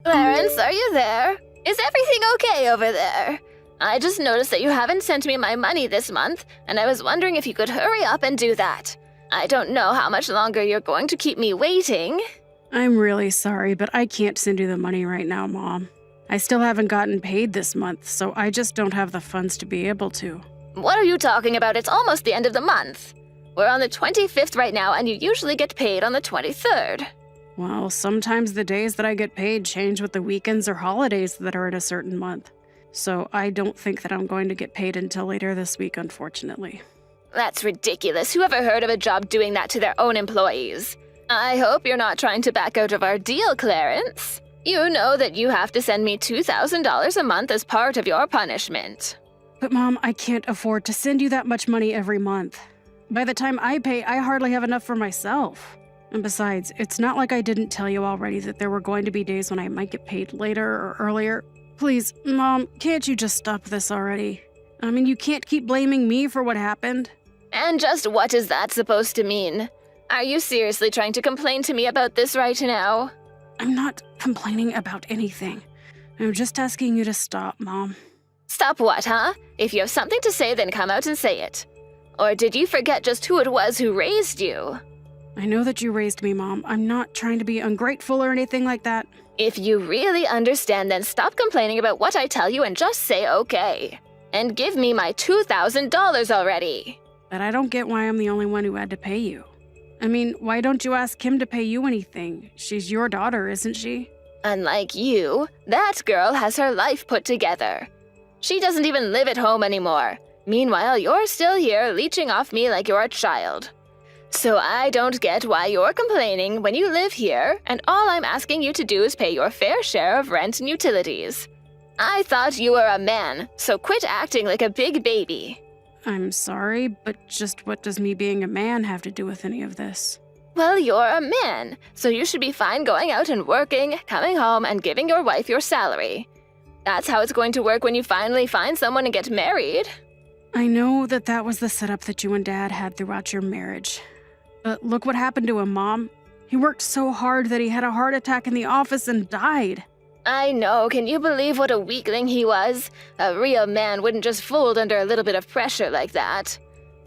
Clarence, are you there? Is everything okay over there? I just noticed that you haven't sent me my money this month, and I was wondering if you could hurry up and do that. I don't know how much longer you're going to keep me waiting. I'm really sorry, but I can't send you the money right now, Mom. I still haven't gotten paid this month, so I just don't have the funds to be able to. What are you talking about? It's almost the end of the month. We're on the 25th right now, and you usually get paid on the 23rd. Well, sometimes the days that I get paid change with the weekends or holidays that are in a certain month. So I don't think that I'm going to get paid until later this week, unfortunately. That's ridiculous. Who ever heard of a job doing that to their own employees? I hope you're not trying to back out of our deal, Clarence. You know that you have to send me $2,000 a month as part of your punishment. But Mom, I can't afford to send you that much money every month. By the time I pay, I hardly have enough for myself. And besides, it's not like I didn't tell you already that there were going to be days when I might get paid later or earlier. Please, Mom, can't you just stop this already? I mean, you can't keep blaming me for what happened. And just what is that supposed to mean? Are you seriously trying to complain to me about this right now? I'm not complaining about anything. I'm just asking you to stop, Mom. Stop what, huh? If you have something to say, then come out and say it. Or did you forget just who it was who raised you? I know that you raised me, Mom. I'm not trying to be ungrateful or anything like that. If you really understand, then stop complaining about what I tell you and just say okay. And give me my $2,000 already. But I don't get why I'm the only one who had to pay you. I mean, why don't you ask Kim to pay you anything? She's your daughter, isn't she? Unlike you, that girl has her life put together. She doesn't even live at home anymore. Meanwhile, you're still here leeching off me like you're a child. So I don't get why you're complaining when you live here, and all I'm asking you to do is pay your fair share of rent and utilities. I thought you were a man, so quit acting like a big baby. I'm sorry, but just what does me being a man have to do with any of this? Well, you're a man, so you should be fine going out and working, coming home, and giving your wife your salary. That's how it's going to work when you finally find someone and get married. I know that that was the setup that you and Dad had throughout your marriage. But look what happened to him, Mom. He worked so hard that he had a heart attack in the office and died. I know, can you believe what a weakling he was? A real man wouldn't just fold under a little bit of pressure like that.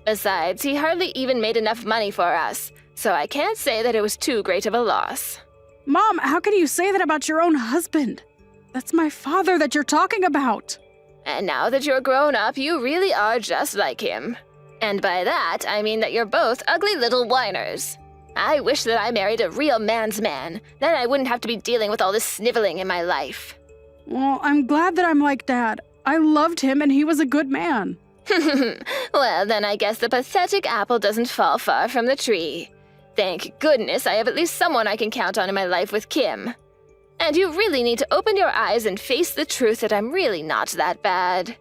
Besides, he hardly even made enough money for us, so I can't say that it was too great of a loss. Mom, how can you say that about your own husband? That's my father that you're talking about. And now that you're grown up, you really are just like him. And by that, I mean that you're both ugly little whiners. I wish that I married a real man's man. Then I wouldn't have to be dealing with all this sniveling in my life. Well, I'm glad that I'm like Dad. I loved him and he was a good man. Well, then I guess the pathetic apple doesn't fall far from the tree. Thank goodness I have at least someone I can count on in my life with Kim. And you really need to open your eyes and face the truth that I'm really not that bad.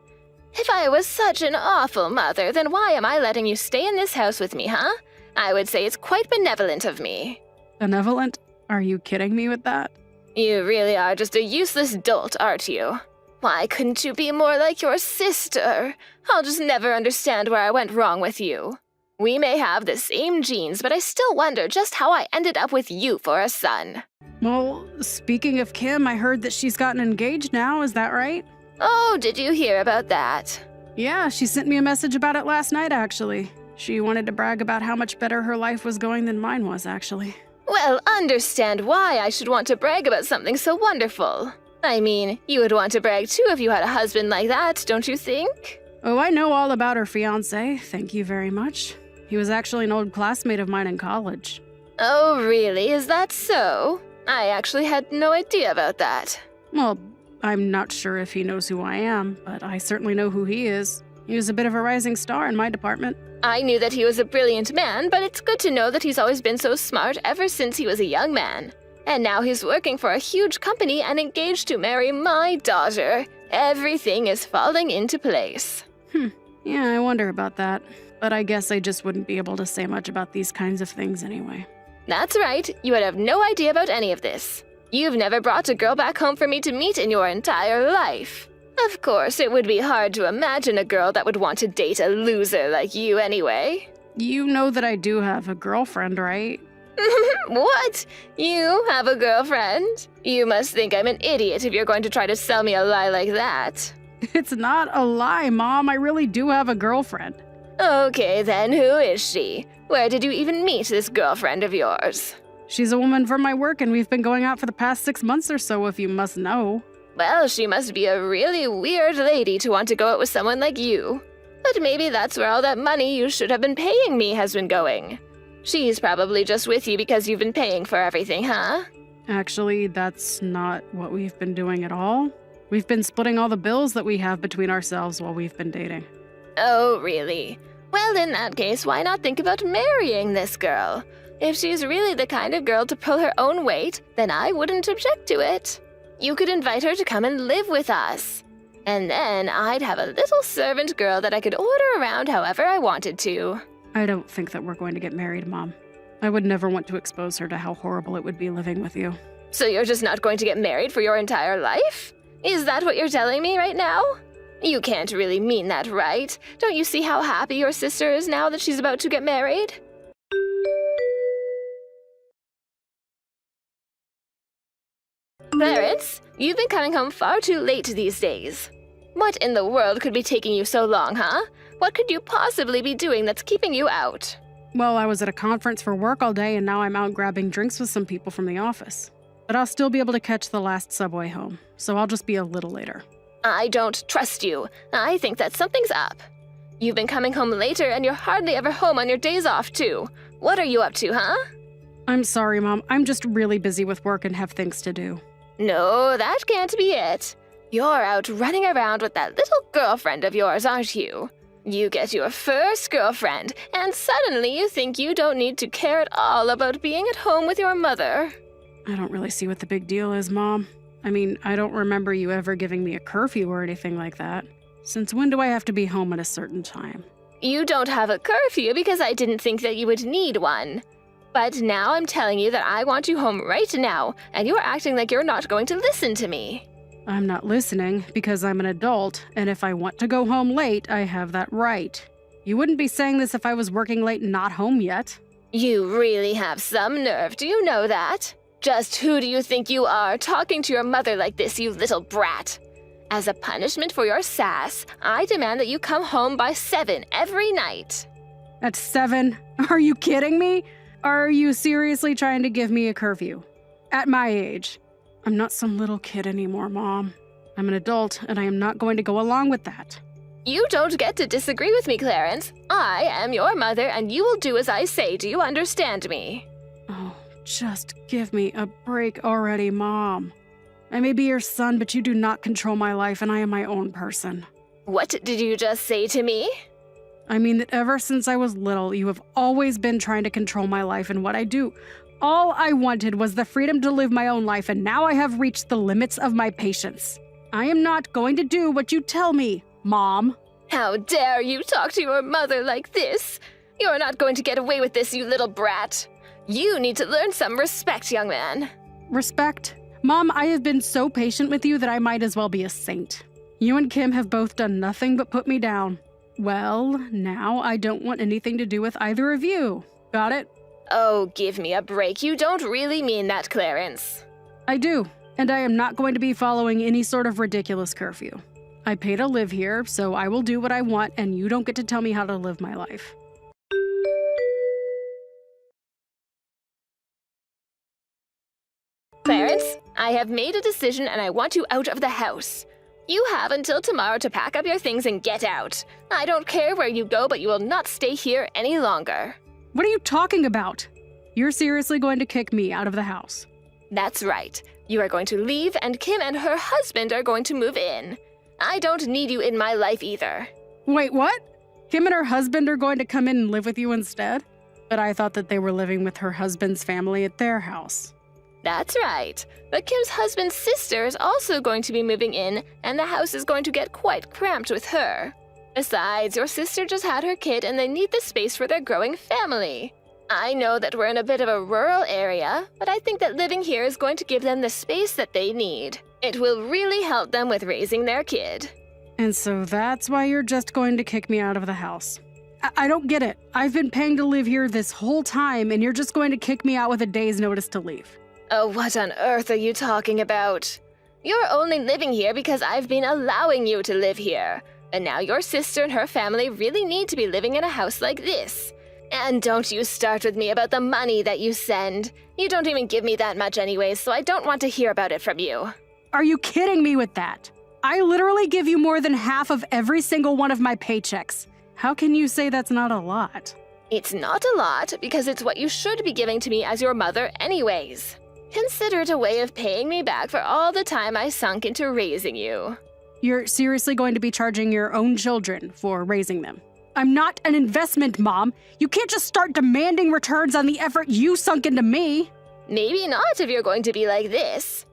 If I was such an awful mother, then why am I letting you stay in this house with me, huh? I would say it's quite benevolent of me. Benevolent? Are you kidding me with that? You really are just a useless dolt, aren't you? Why couldn't you be more like your sister? I'll just never understand where I went wrong with you. We may have the same genes, but I still wonder just how I ended up with you for a son. Well, speaking of Kim, I heard that she's gotten engaged now, is that right? Oh, did you hear about that? Yeah, she sent me a message about it last night, actually. She wanted to brag about how much better her life was going than mine was, actually. Well, understand why I should want to brag about something so wonderful. I mean, you would want to brag too if you had a husband like that, don't you think? Oh, I know all about her fiancé, thank you very much. He was actually an old classmate of mine in college. Oh, really? Is that so? I actually had no idea about that. Well, I'm not sure if he knows who I am, but I certainly know who he is. He was a bit of a rising star in my department. I knew that he was a brilliant man, but it's good to know that he's always been so smart ever since he was a young man. And now he's working for a huge company and engaged to marry my daughter. Everything is falling into place. Yeah, I wonder about that. But I guess I just wouldn't be able to say much about these kinds of things anyway. That's right, you would have no idea about any of this. You've never brought a girl back home for me to meet in your entire life. Of course, it would be hard to imagine a girl that would want to date a loser like you anyway. You know that I do have a girlfriend, right? What? You have a girlfriend? You must think I'm an idiot if you're going to try to sell me a lie like that. It's not a lie, Mom. I really do have a girlfriend. Okay, then who is she? Where did you even meet this girlfriend of yours? She's a woman from my work, and we've been going out for the past 6 months or so, if you must know. Well, she must be a really weird lady to want to go out with someone like you. But maybe that's where all that money you should have been paying me has been going. She's probably just with you because you've been paying for everything, huh? Actually, that's not what we've been doing at all. We've been splitting all the bills that we have between ourselves while we've been dating. Oh, really? Well, in that case, why not think about marrying this girl? If she's really the kind of girl to pull her own weight, then I wouldn't object to it. You could invite her to come and live with us. And then I'd have a little servant girl that I could order around however I wanted to. I don't think that we're going to get married, Mom. I would never want to expose her to how horrible it would be living with you. So you're just not going to get married for your entire life? Is that what you're telling me right now? You can't really mean that, right? Don't you see how happy your sister is now that she's about to get married? Clarence, you've been coming home far too late these days. What in the world could be taking you so long, huh? What could you possibly be doing that's keeping you out? Well, I was at a conference for work all day, and now I'm out grabbing drinks with some people from the office. But I'll still be able to catch the last subway home, so I'll just be a little later. I don't trust you. I think that something's up. You've been coming home later, and you're hardly ever home on your days off, too. What are you up to, huh? I'm sorry, Mom. I'm just really busy with work and have things to do. No, that can't be it. You're out running around with that little girlfriend of yours, aren't you? You get your first girlfriend, and suddenly you think you don't need to care at all about being at home with your mother. I don't really see what the big deal is, Mom. I mean, I don't remember you ever giving me a curfew or anything like that. Since when do I have to be home at a certain time? You don't have a curfew because I didn't think that you would need one. But now I'm telling you that I want you home right now, and you're acting like you're not going to listen to me. I'm not listening because I'm an adult, and if I want to go home late, I have that right. You wouldn't be saying this if I was working late and not home yet. You really have some nerve, do you know that? Just who do you think you are, talking to your mother like this, you little brat? As a punishment for your sass, I demand that you come home by 7 every night. At 7? Are you kidding me? Are you seriously trying to give me a curfew? At my age? I'm not some little kid anymore, Mom. I'm an adult, and I am not going to go along with that. You don't get to disagree with me, Clarence. I am your mother, and you will do as I say. Do you understand me? Oh, just give me a break already, Mom. I may be your son, but you do not control my life, and I am my own person. What did you just say to me? I mean that ever since I was little, you have always been trying to control my life and what I do. All I wanted was the freedom to live my own life, and now I have reached the limits of my patience. I am not going to do what you tell me, Mom. How dare you talk to your mother like this? You're not going to get away with this, you little brat. You need to learn some respect, young man. Respect? Mom, I have been so patient with you that I might as well be a saint. You and Kim have both done nothing but put me down. Well, now I don't want anything to do with either of you. Got it? Oh, give me a break. You don't really mean that, Clarence. I do, and I am not going to be following any sort of ridiculous curfew. I pay to live here, so I will do what I want, and you don't get to tell me how to live my life. Clarence, I have made a decision and I want you out of the house. You have until tomorrow to pack up your things and get out. I don't care where you go, but you will not stay here any longer. What are you talking about? You're seriously going to kick me out of the house? That's right. You are going to leave, and Kim and her husband are going to move in. I don't need you in my life either. Wait, what? Kim and her husband are going to come in and live with you instead? But I thought that they were living with her husband's family at their house. That's right. But Kim's husband's sister is also going to be moving in, and the house is going to get quite cramped with her. Besides, your sister just had her kid and they need the space for their growing family. I know that we're in a bit of a rural area, but I think that living here is going to give them the space that they need. It will really help them with raising their kid. And so that's why you're just going to kick me out of the house. I don't get it. I've been paying to live here this whole time, and you're just going to kick me out with a day's notice to leave. Oh, what on earth are you talking about? You're only living here because I've been allowing you to live here. And now your sister and her family really need to be living in a house like this. And don't you start with me about the money that you send. You don't even give me that much anyways, so I don't want to hear about it from you. Are you kidding me with that? I literally give you more than half of every single one of my paychecks. How can you say that's not a lot? It's not a lot because it's what you should be giving to me as your mother anyways. Consider it a way of paying me back for all the time I sunk into raising you. You're seriously going to be charging your own children for raising them? I'm not an investment, Mom. You can't just start demanding returns on the effort you sunk into me. Maybe not if you're going to be like this.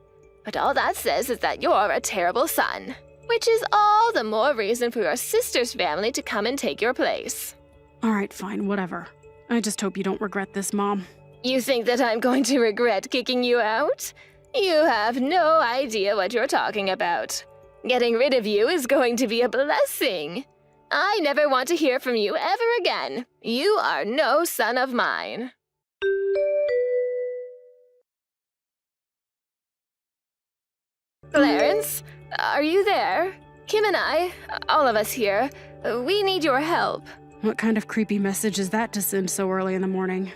But all that says is that you're a terrible son. Which is all the more reason for your sister's family to come and take your place. All right, fine, whatever. I just hope you don't regret this, Mom. You think that I'm going to regret kicking you out? You have no idea what you're talking about. Getting rid of you is going to be a blessing. I never want to hear from you ever again. You are no son of mine. Clarence, are you there? Kim and I, all of us here, we need your help. What kind of creepy message is that to send so early in the morning?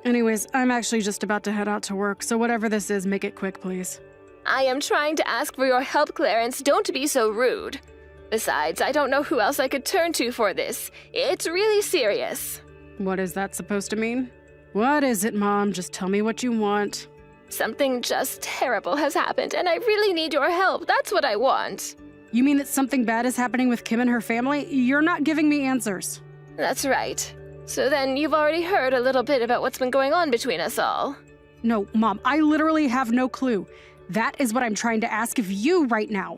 Anyways, I'm actually just about to head out to work, so whatever this is, make it quick, please. I am trying to ask for your help, Clarence. Don't be so rude. Besides, I don't know who else I could turn to for this. It's really serious. What is that supposed to mean? What is it, Mom? Just tell me what you want. Something just terrible has happened, and I really need your help. That's what I want. You mean that something bad is happening with Kim and her family? You're not giving me answers. That's right. So then you've already heard a little bit about what's been going on between us all. No, Mom, I literally have no clue. That is what I'm trying to ask of you right now.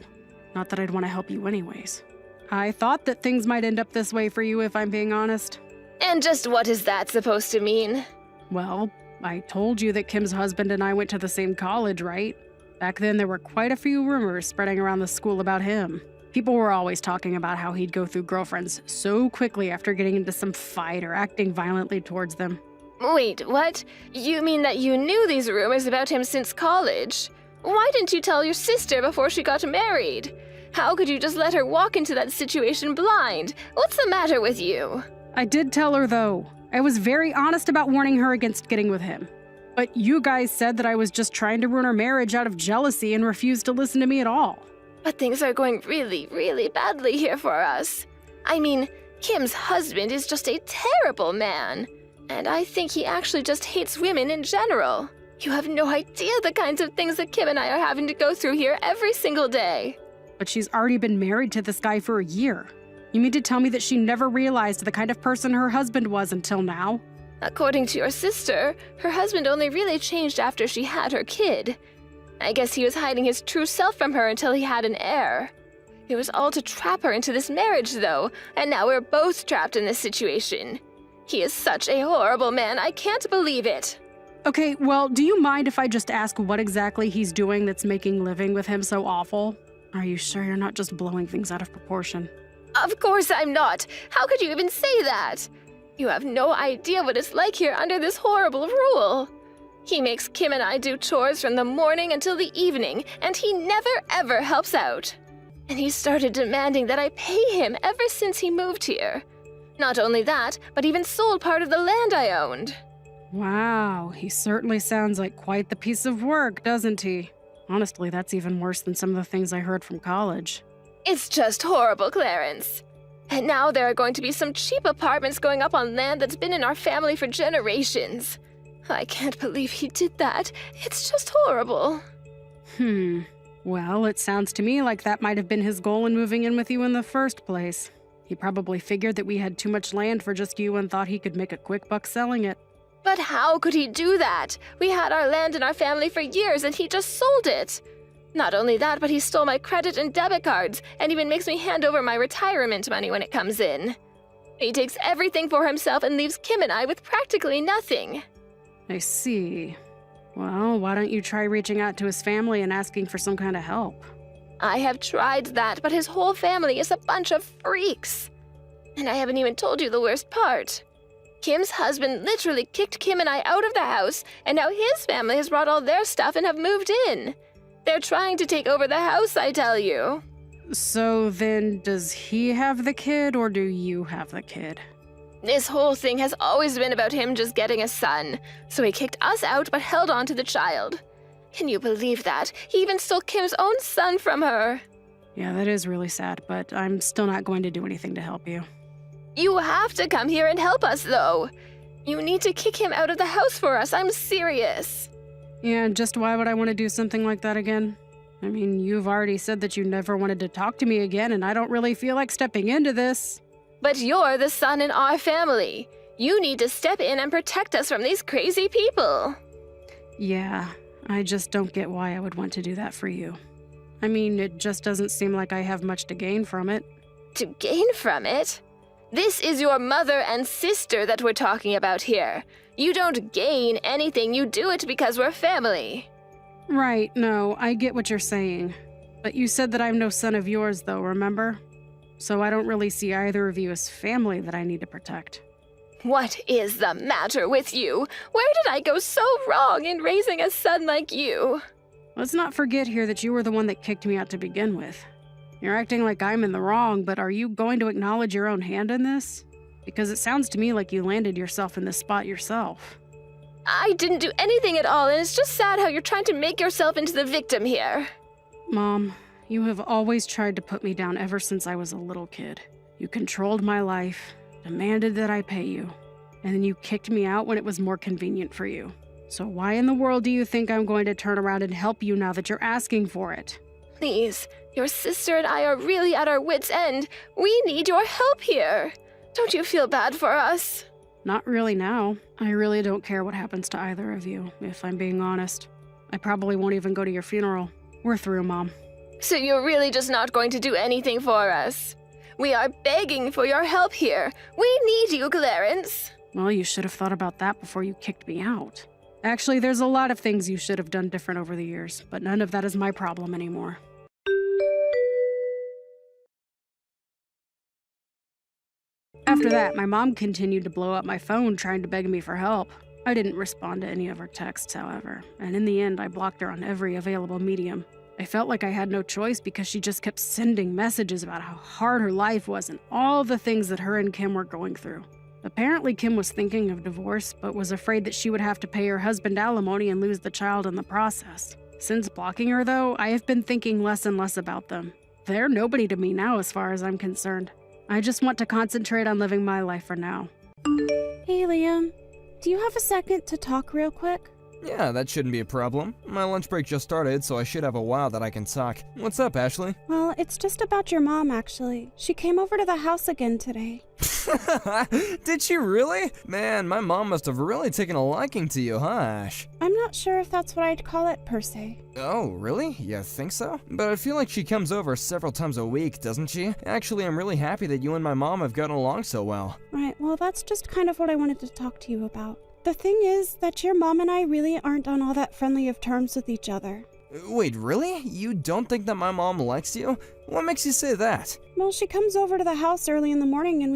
Not that I'd want to help you anyways. I thought that things might end up this way for you if I'm being honest. And just what is that supposed to mean? Well, I told you that Kim's husband and I went to the same college, right? Back then there were quite a few rumors spreading around the school about him. People were always talking about how he'd go through girlfriends so quickly after getting into some fight or acting violently towards them. Wait, what? You mean that you knew these rumors about him since college? Why didn't you tell your sister before she got married? How could you just let her walk into that situation blind? What's the matter with you? I did tell her, though. I was very honest about warning her against getting with him. But you guys said that I was just trying to ruin our marriage out of jealousy and refused to listen to me at all. But things are going really, really badly here for us. I mean, Kim's husband is just a terrible man. And I think he actually just hates women in general. You have no idea the kinds of things that Kim and I are having to go through here every single day. But she's already been married to this guy for a year. You mean to tell me that she never realized the kind of person her husband was until now? According to your sister, her husband only really changed after she had her kid. I guess he was hiding his true self from her until he had an heir. It was all to trap her into this marriage, though, and now we're both trapped in this situation. He is such a horrible man, I can't believe it. Okay, well, do you mind if I just ask what exactly he's doing that's making living with him so awful? Are you sure you're not just blowing things out of proportion? Of course I'm not. How could you even say that? You have no idea what it's like here under this horrible rule. He makes Kim and I do chores from the morning until the evening, and he never ever helps out. And he started demanding that I pay him ever since he moved here. Not only that, but even sold part of the land I owned. Wow, he certainly sounds like quite the piece of work, doesn't he? Honestly, that's even worse than some of the things I heard from college. It's just horrible, Clarence. And now there are going to be some cheap apartments going up on land that's been in our family for generations. I can't believe he did that. It's just horrible. Well, it sounds to me like that might have been his goal in moving in with you in the first place. He probably figured that we had too much land for just you and thought he could make a quick buck selling it. But how could he do that? We had our land in our family for years and he just sold it. Not only that, but he stole my credit and debit cards and even makes me hand over my retirement money when it comes in. He takes everything for himself and leaves Kim and I with practically nothing. I see. Well, why don't you try reaching out to his family and asking for some kind of help? I have tried that, but his whole family is a bunch of freaks. And I haven't even told you the worst part. Kim's husband literally kicked Kim and I out of the house, and now his family has brought all their stuff and have moved in. They're trying to take over the house, I tell you. So then, does he have the kid, or do you have the kid? This whole thing has always been about him just getting a son, so he kicked us out but held on to the child. Can you believe that? He even stole Kim's own son from her. Yeah, that is really sad, but I'm still not going to do anything to help you. You have to come here and help us, though. You need to kick him out of the house for us. I'm serious. Yeah, just why would I want to do something like that again? I mean, you've already said that you never wanted to talk to me again, and I don't really feel like stepping into this. But you're the son in our family. You need to step in and protect us from these crazy people. Yeah, I just don't get why I would want to do that for you. I mean, it just doesn't seem like I have much to gain from it. To gain from it? This is your mother and sister that we're talking about here. You don't gain anything, you do it because we're family. Right, no, I get what you're saying. But you said that I'm no son of yours, though, remember? So I don't really see either of you as family that I need to protect. What is the matter with you? Where did I go so wrong in raising a son like you? Let's not forget here that you were the one that kicked me out to begin with. You're acting like I'm in the wrong, but are you going to acknowledge your own hand in this? Because it sounds to me like you landed yourself in this spot yourself. I didn't do anything at all, and it's just sad how you're trying to make yourself into the victim here. Mom, you have always tried to put me down ever since I was a little kid. You controlled my life, demanded that I pay you, and then you kicked me out when it was more convenient for you. So why in the world do you think I'm going to turn around and help you now that you're asking for it? Please, your sister and I are really at our wits' end. We need your help here. Don't you feel bad for us? Not really now. I really don't care what happens to either of you, if I'm being honest. I probably won't even go to your funeral. We're through, Mom. So you're really just not going to do anything for us? We are begging for your help here. We need you, Clarence. Well, you should have thought about that before you kicked me out. Actually, there's a lot of things you should have done different over the years, but none of that is my problem anymore. After that, my mom continued to blow up my phone trying to beg me for help. I didn't respond to any of her texts, however, and in the end, I blocked her on every available medium. I felt like I had no choice because she just kept sending messages about how hard her life was and all the things that her and Kim were going through. Apparently, Kim was thinking of divorce, but was afraid that she would have to pay her husband alimony and lose the child in the process. Since blocking her, though, I have been thinking less and less about them. They're nobody to me now as far as I'm concerned. I just want to concentrate on living my life for now. Hey, Liam. Do you have a second to talk real quick? Yeah, that shouldn't be a problem. My lunch break just started, so I should have a while that I can talk. What's up, Ashley? Well, it's just about your mom, actually. She came over to the house again today. Did she really? Man, my mom must have really taken a liking to you, huh, Ash? I'm not sure if that's what I'd call it, per se. Oh, really? You think so? But I feel like she comes over several times a week, doesn't she? Actually, I'm really happy that you and my mom have gotten along so well. Right, well, that's just kind of what I wanted to talk to you about. The thing is that your mom and I really aren't on all that friendly of terms with each other. Wait, really? You don't think that my mom likes you? What makes you say that? Well, she comes over to the house early in the morning and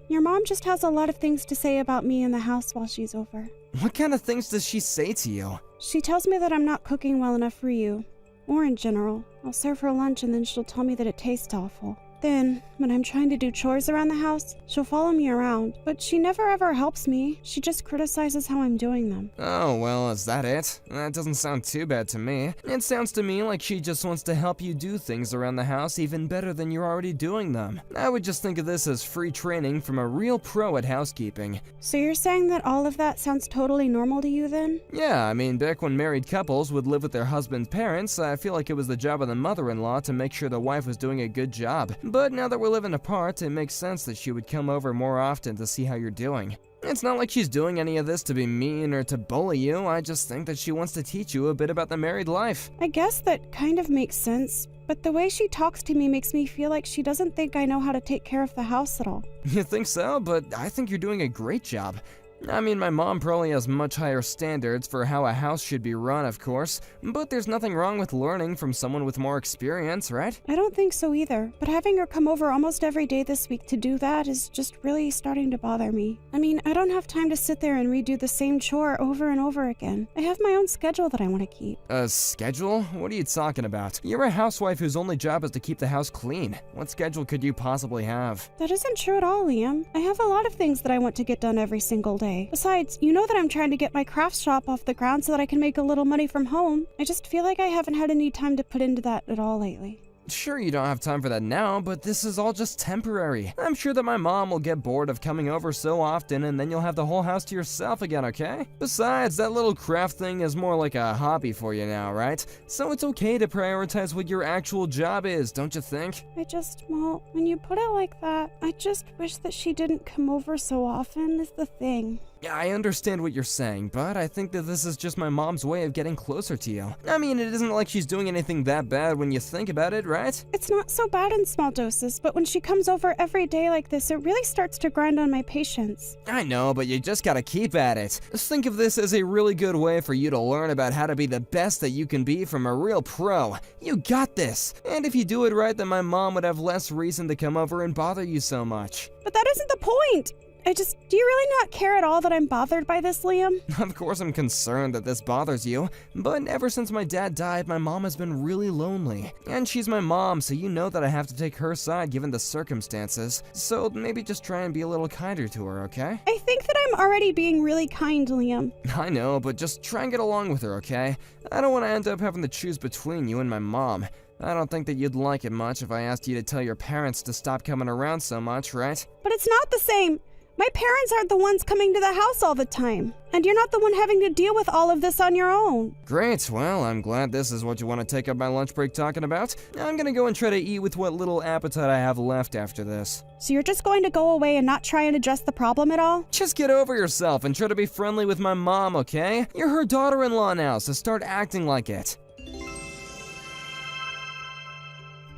your mom just has a lot of things to say about me in the house while she's over. What kind of things does she say to you? She tells me that I'm not cooking well enough for you, or in general. I'll serve her lunch and then she'll tell me that it tastes awful. Then, when I'm trying to do chores around the house, she'll follow me around, but she never ever helps me. She just criticizes how I'm doing them. Oh, well, is that it? That doesn't sound too bad to me. It sounds to me like she just wants to help you do things around the house even better than you're already doing them. I would just think of this as free training from a real pro at housekeeping. So you're saying that all of that sounds totally normal to you then? Yeah, I mean, back when married couples would live with their husband's parents, I feel like it was the job of the mother-in-law to make sure the wife was doing a good job. But now that we're living apart, it makes sense that she would come over more often to see how you're doing. It's not like she's doing any of this to be mean or to bully you. I just think that she wants to teach you a bit about the married life. I guess that kind of makes sense, but the way she talks to me makes me feel like she doesn't think I know how to take care of the house at all. You think so? But I think you're doing a great job. I mean, my mom probably has much higher standards for how a house should be run, of course, but there's nothing wrong with learning from someone with more experience, right? I don't think so either, but having her come over almost every day this week to do that is just really starting to bother me. I mean, I don't have time to sit there and redo the same chore over and over again. I have my own schedule that I want to keep. A schedule? What are you talking about? You're a housewife whose only job is to keep the house clean. What schedule could you possibly have? That isn't true at all, Liam. I have a lot of things that I want to get done every single day. Besides, you know that I'm trying to get my craft shop off the ground so that I can make a little money from home. I just feel like I haven't had any time to put into that at all lately. Sure, you don't have time for that now, but this is all just temporary. I'm sure that my mom will get bored of coming over so often, and then you'll have the whole house to yourself again, okay? Besides, that little craft thing is more like a hobby for you now, right? So it's okay to prioritize what your actual job is, don't you think? Well, when you put it like that, I just wish that she didn't come over so often is the thing. Yeah, I understand what you're saying, but I think that this is just my mom's way of getting closer to you. I mean, it isn't like she's doing anything that bad when you think about it, right? It's not so bad in small doses, but when she comes over every day like this, it really starts to grind on my patience. I know, but you just gotta keep at it. Think of this as a really good way for you to learn about how to be the best that you can be from a real pro. You got this! And if you do it right, then my mom would have less reason to come over and bother you so much. But that isn't the point! Do you really not care at all that I'm bothered by this, Liam? Of course I'm concerned that this bothers you, but ever since my dad died, my mom has been really lonely. And she's my mom, so you know that I have to take her side given the circumstances. So maybe just try and be a little kinder to her, okay? I think that I'm already being really kind, Liam. I know, but just try and get along with her, okay? I don't want to end up having to choose between you and my mom. I don't think that you'd like it much if I asked you to tell your parents to stop coming around so much, right? But it's not the same. My parents aren't the ones coming to the house all the time, and you're not the one having to deal with all of this on your own. Great, well, I'm glad this is what you want to take up my lunch break talking about. I'm gonna go and try to eat with what little appetite I have left after this. So you're just going to go away and not try and address the problem at all? Just get over yourself and try to be friendly with my mom, okay? You're her daughter-in-law now, so start acting like it.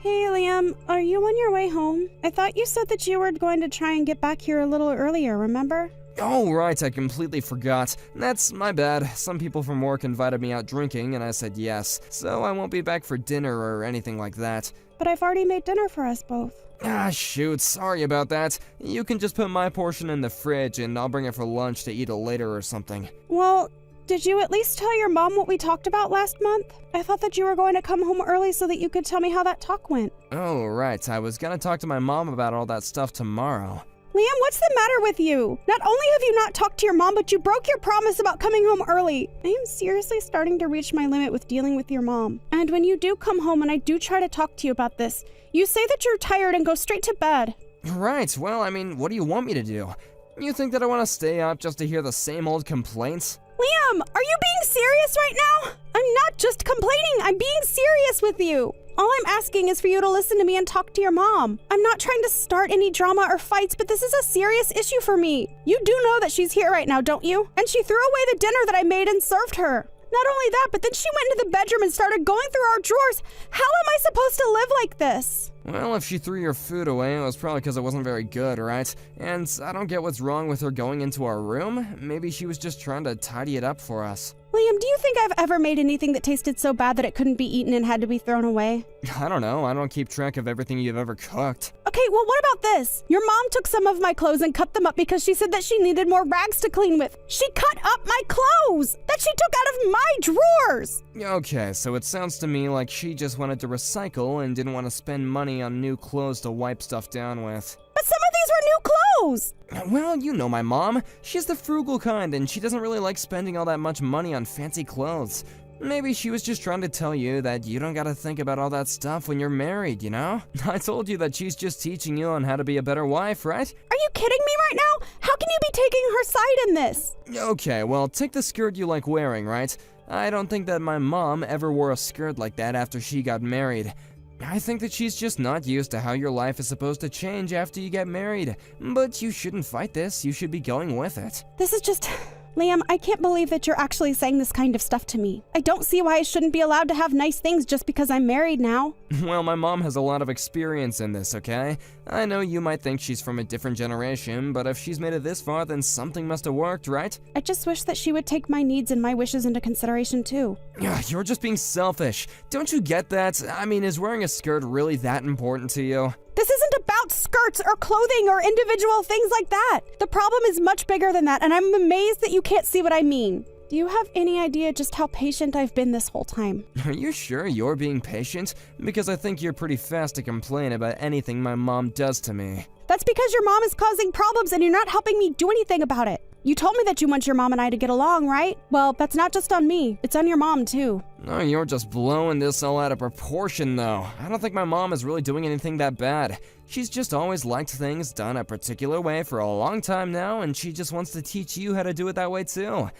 Hey, Liam, are you on your way home? I thought you said that you were going to try and get back here a little earlier, remember? Oh, right, I completely forgot. That's my bad. Some people from work invited me out drinking, and I said yes, so I won't be back for dinner or anything like that. But I've already made dinner for us both. Ah, shoot, sorry about that. You can just put my portion in the fridge, and I'll bring it for lunch to eat it later or something. Well, did you at least tell your mom what we talked about last month? I thought that you were going to come home early so that you could tell me how that talk went. Oh, right, I was gonna talk to my mom about all that stuff tomorrow. Liam, what's the matter with you? Not only have you not talked to your mom, but you broke your promise about coming home early. I am seriously starting to reach my limit with dealing with your mom. And when you do come home and I do try to talk to you about this, you say that you're tired and go straight to bed. Right, well, I mean, what do you want me to do? You think that I want to stay up just to hear the same old complaints? Liam, are you being serious right now? I'm not just complaining, I'm being serious with you. All I'm asking is for you to listen to me and talk to your mom. I'm not trying to start any drama or fights, but this is a serious issue for me. You do know that she's here right now, don't you? And she threw away the dinner that I made and served her. Not only that, but then she went into the bedroom and started going through our drawers. How am I supposed to live like this? Well, if she threw your food away, it was probably because it wasn't very good, right? And I don't get what's wrong with her going into our room. Maybe she was just trying to tidy it up for us. Liam, do you think I've ever made anything that tasted so bad that it couldn't be eaten and had to be thrown away? I don't know. I don't keep track of everything you've ever cooked. Okay, well, what about this? Your mom took some of my clothes and cut them up because she said that she needed more rags to clean with. She cut up my clothes that she took out of my drawers. Okay, so it sounds to me like she just wanted to recycle and didn't want to spend money on new clothes to wipe stuff down with. But some of these were new clothes. Well, you know my mom. She's the frugal kind, and she doesn't really like spending all that much money on fancy clothes. Maybe she was just trying to tell you that you don't gotta think about all that stuff when you're married, you know? I told you that she's just teaching you on how to be a better wife, right? Are you kidding me right now? How can you be taking her side in this? Okay, well, take the skirt you like wearing, right? I don't think that my mom ever wore a skirt like that after she got married. I think that she's just not used to how your life is supposed to change after you get married. But you shouldn't fight this, you should be going with it. This is just Liam, I can't believe that you're actually saying this kind of stuff to me. I don't see why I shouldn't be allowed to have nice things just because I'm married now. Well, my mom has a lot of experience in this, okay? I know you might think she's from a different generation, but if she's made it this far, then something must have worked, right? I just wish that she would take my needs and my wishes into consideration too. You're just being selfish. Don't you get that? I mean, is wearing a skirt really that important to you? This isn't about skirts or clothing or individual things like that. The problem is much bigger than that, and I'm amazed that you can't see what I mean. Do you have any idea just how patient I've been this whole time? Are you sure you're being patient? Because I think you're pretty fast to complain about anything my mom does to me. That's because your mom is causing problems and you're not helping me do anything about it. You told me that you want your mom and I to get along, right? Well, that's not just on me. It's on your mom, too. No, you're just blowing this all out of proportion, though. I don't think my mom is really doing anything that bad. She's just always liked things done a particular way for a long time now, and she just wants to teach you how to do it that way, too.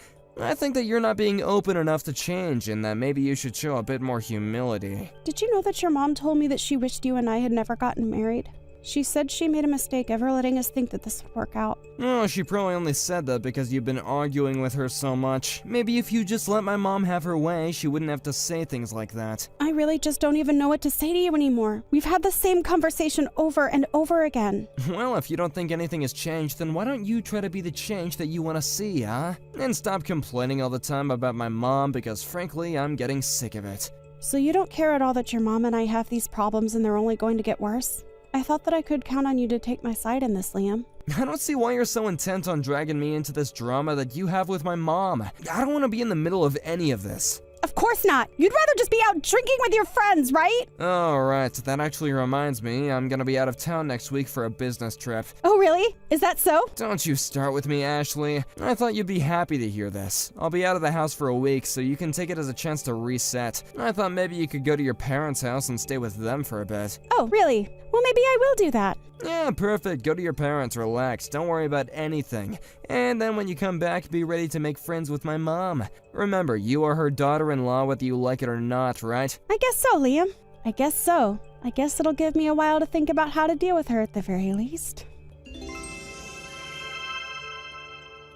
I think that you're not being open enough to change, and that maybe you should show a bit more humility. Did you know that your mom told me that she wished you and I had never gotten married? She said she made a mistake ever letting us think that this would work out. Oh, she probably only said that because you've been arguing with her so much. Maybe if you just let my mom have her way, she wouldn't have to say things like that. I really just don't even know what to say to you anymore. We've had the same conversation over and over again. Well, if you don't think anything has changed, then why don't you try to be the change that you want to see, huh? And stop complaining all the time about my mom, because frankly, I'm getting sick of it. So you don't care at all that your mom and I have these problems and they're only going to get worse? I thought that I could count on you to take my side in this, Liam. I don't see why you're so intent on dragging me into this drama that you have with my mom. I don't want to be in the middle of any of this. Of course not. You'd rather just be out drinking with your friends, right? Oh, right. That actually reminds me, I'm gonna be out of town next week for a business trip. Oh, really? Is that so? Don't you start with me, Ashley. I thought you'd be happy to hear this. I'll be out of the house for a week, so you can take it as a chance to reset. I thought maybe you could go to your parents' house and stay with them for a bit. Oh, really? Well, maybe I will do that. Yeah, perfect. Go to your parents, relax, don't worry about anything. And then when you come back, be ready to make friends with my mom. Remember, you are her daughter-in-law whether you like it or not, right? I guess so, Liam. I guess so. I guess it'll give me a while to think about how to deal with her at the very least.